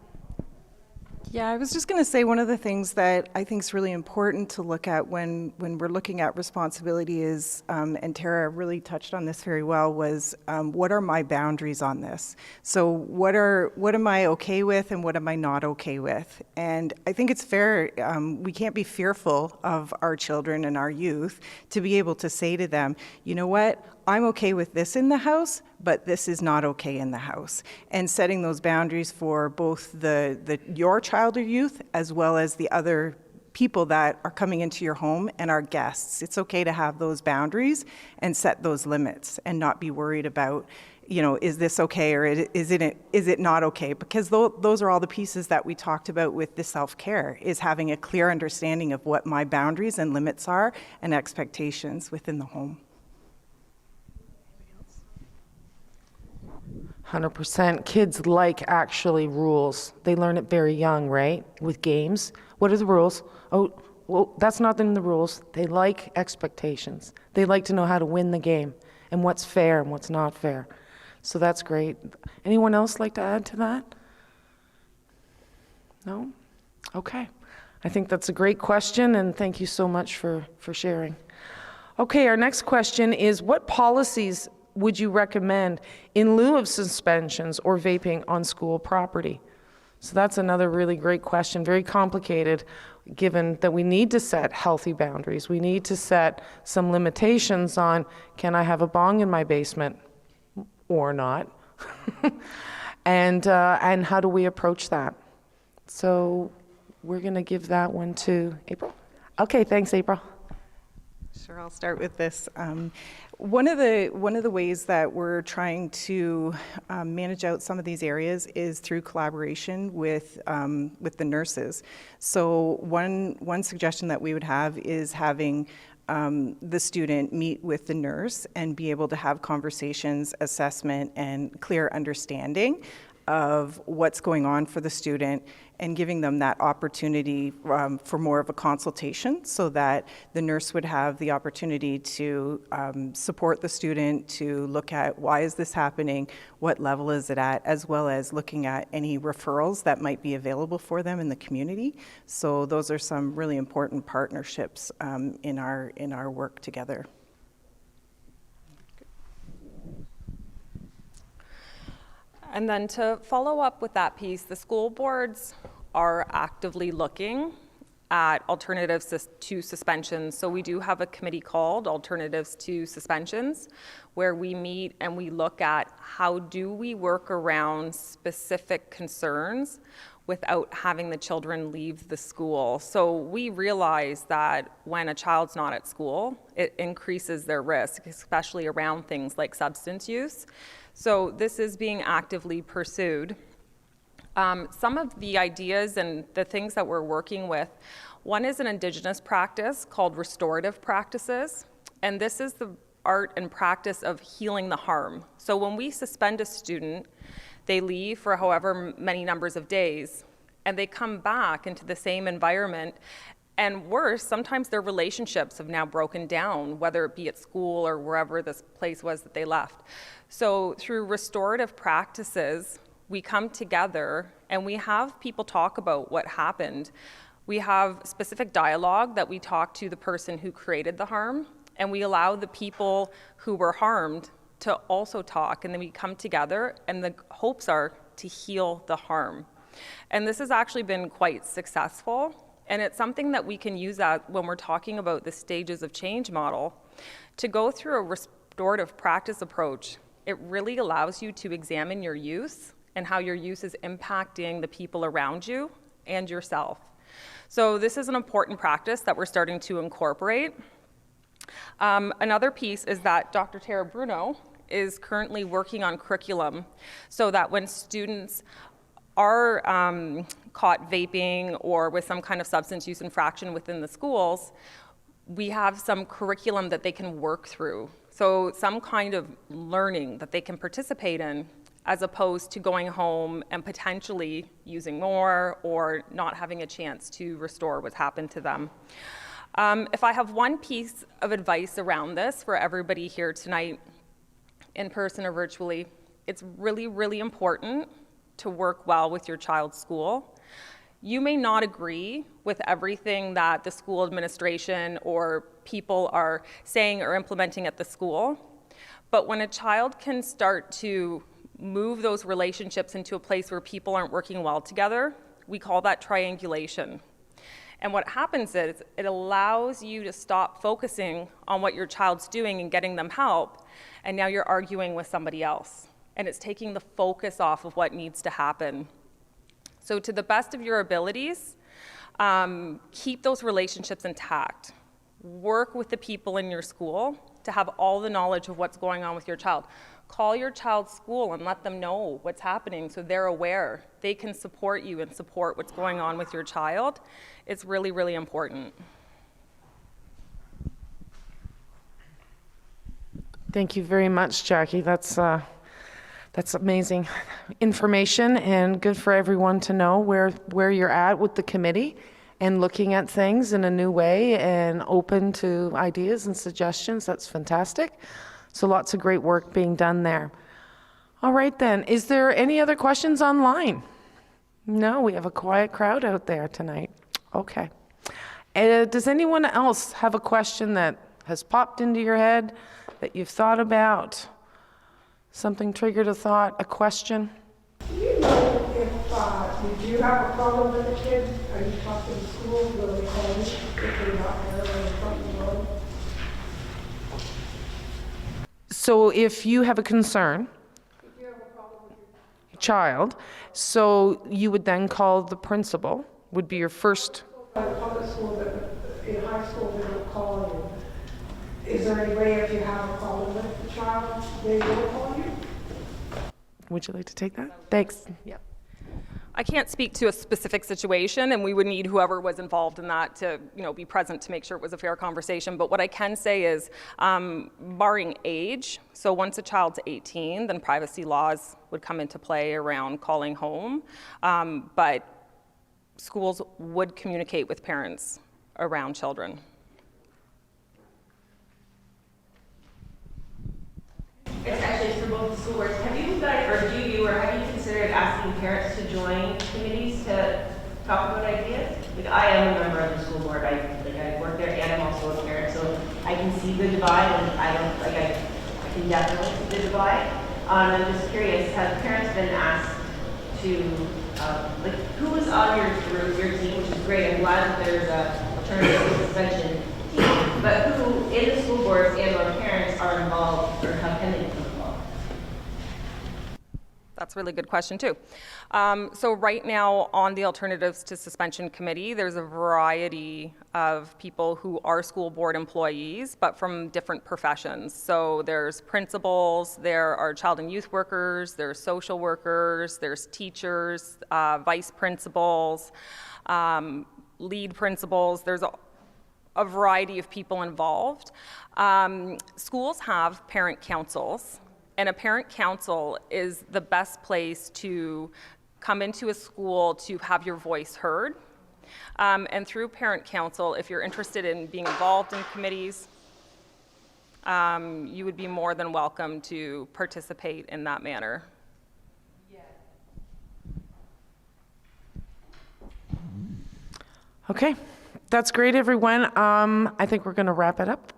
Yeah, I was just going to say one of the things that I think is really important to look at when we're looking at responsibility is, and Tara really touched on this very well, was what are my boundaries on this? So what am I okay with and what am I not okay with? And I think it's fair, we can't be fearful of our children and our youth to be able to say to them, you know what, I'm okay with this in the house, but this is not okay in the house. And setting those boundaries for both your child or youth as well as the other people that are coming into your home and our guests. It's okay to have those boundaries and set those limits and not be worried about, you know, is this okay or is it not okay? Because those are all the pieces that we talked about with the self-care, is having a clear understanding of what my boundaries and limits are and expectations within the home. 100%. Kids like actually rules. They learn it very young, right? With games. What are the rules? Oh, well, that's not in the rules. They like expectations. They like to know how to win the game and what's fair and what's not fair. So that's great. Anyone else like to add to that? No? Okay. I think that's a great question, and thank you so much for sharing. Okay, our next question is, what policies would you recommend in lieu of suspensions or vaping on school property? So that's another really great question, very complicated, given that we need to set healthy boundaries. We need to set some limitations on, can I have a bong in my basement or not? And how do we approach that? So we're gonna give that one to April. Okay, thanks, April. Sure, I'll start with this. One of the ways that we're trying to manage out some of these areas is through collaboration with the nurses. So one suggestion that we would have is having the student meet with the nurse and be able to have conversations, assessment, and clear understanding of what's going on for the student, and giving them that opportunity for more of a consultation, so that the nurse would have the opportunity to support the student, to look at why is this happening, what level is it at, as well as looking at any referrals that might be available for them in the community. So those are some really important partnerships in our work together. And then to follow up with that piece, the school boards are actively looking at alternatives to suspensions. So we do have a committee called Alternatives to Suspensions, where we meet and we look at how do we work around specific concerns without having the children leave the school. So we realize that when a child's not at school, it increases their risk, especially around things like substance use. So this is being actively pursued. Some of the ideas and the things that we're working with, one is an Indigenous practice called restorative practices, and this is the art and practice of healing the harm. So when we suspend a student, they leave for however many numbers of days, and they come back into the same environment. And worse, sometimes their relationships have now broken down, whether it be at school or wherever this place was that they left. So through restorative practices, we come together and we have people talk about what happened. We have specific dialogue that we talk to the person who created the harm, and we allow the people who were harmed to also talk, and then we come together, and the hopes are to heal the harm. And this has actually been quite successful, and it's something that we can use when we're talking about the stages of change model. To go through a restorative practice approach, it really allows you to examine your use and how your use is impacting the people around you and yourself. So this is an important practice that we're starting to incorporate. Another piece is that Dr. Tara Bruno is currently working on curriculum so that when students are caught vaping or with some kind of substance use infraction within the schools, we have some curriculum that they can work through. So some kind of learning that they can participate in, as opposed to going home and potentially using more or not having a chance to restore what's happened to them. If I have one piece of advice around this for everybody here tonight, in person or virtually, it's really, really important to work well with your child's school. You may not agree with everything that the school administration or people are saying or implementing at the school, but when a child can start to move those relationships into a place where people aren't working well together, we call that triangulation. And what happens is it allows you to stop focusing on what your child's doing and getting them help, and now you're arguing with somebody else. And it's taking the focus off of what needs to happen. So to the best of your abilities, keep those relationships intact. Work with the people in your school to have all the knowledge of what's going on with your child. Call your child's school and let them know what's happening so they're aware. They can support you and support what's going on with your child. It's really, really important. Thank you very much, Jackie. That's amazing information, and good for everyone to know where you're at with the committee and looking at things in a new way and open to ideas and suggestions. That's fantastic. So lots of great work being done there. All right then, is there any other questions online? No, we have a quiet crowd out there tonight. Okay. Does anyone else have a question that has popped into your head that you've thought about? Something triggered a thought, a question? Do you know if you have a problem with the kids? Are you talking to schools? Will they call you if they're not there or something wrong? So if you have a concern, If you have a problem with your child, so you would then call the principal, would be your first. public school, in high school, they don't call you. Is there any way if you have a problem with the child, they will call you? Would you like to take that? Thanks. Yep. I can't speak to a specific situation, and we would need whoever was involved in that to, be present to make sure it was a fair conversation. But what I can say is, barring age, so once a child's 18, then privacy laws would come into play around calling home. But schools would communicate with parents around children. It's actually for both the school boards. Have you guys, or have you considered asking parents to join committees to talk about ideas? Like, I am a member of the school board. I work there, and I'm also a parent, so I can see the divide, and I can definitely see the divide. I'm just curious, have parents been asked to, who is on your team, which is great. I'm glad that there's a alternative suspension team, but who in the school boards and or parents are involved or have pending to involved? That's a really good question, too. So right now, on the Alternatives to Suspension Committee, there's a variety of people who are school board employees, but from different professions. So there's principals, there are child and youth workers, there's social workers, there's teachers, vice principals, lead principals. There's a variety of people involved. Schools have parent councils, and a parent council is the best place to come into a school to have your voice heard. And through parent council, if you're interested in being involved in committees, you would be more than welcome to participate in that manner. Okay, that's great, everyone. I think we're going to wrap it up.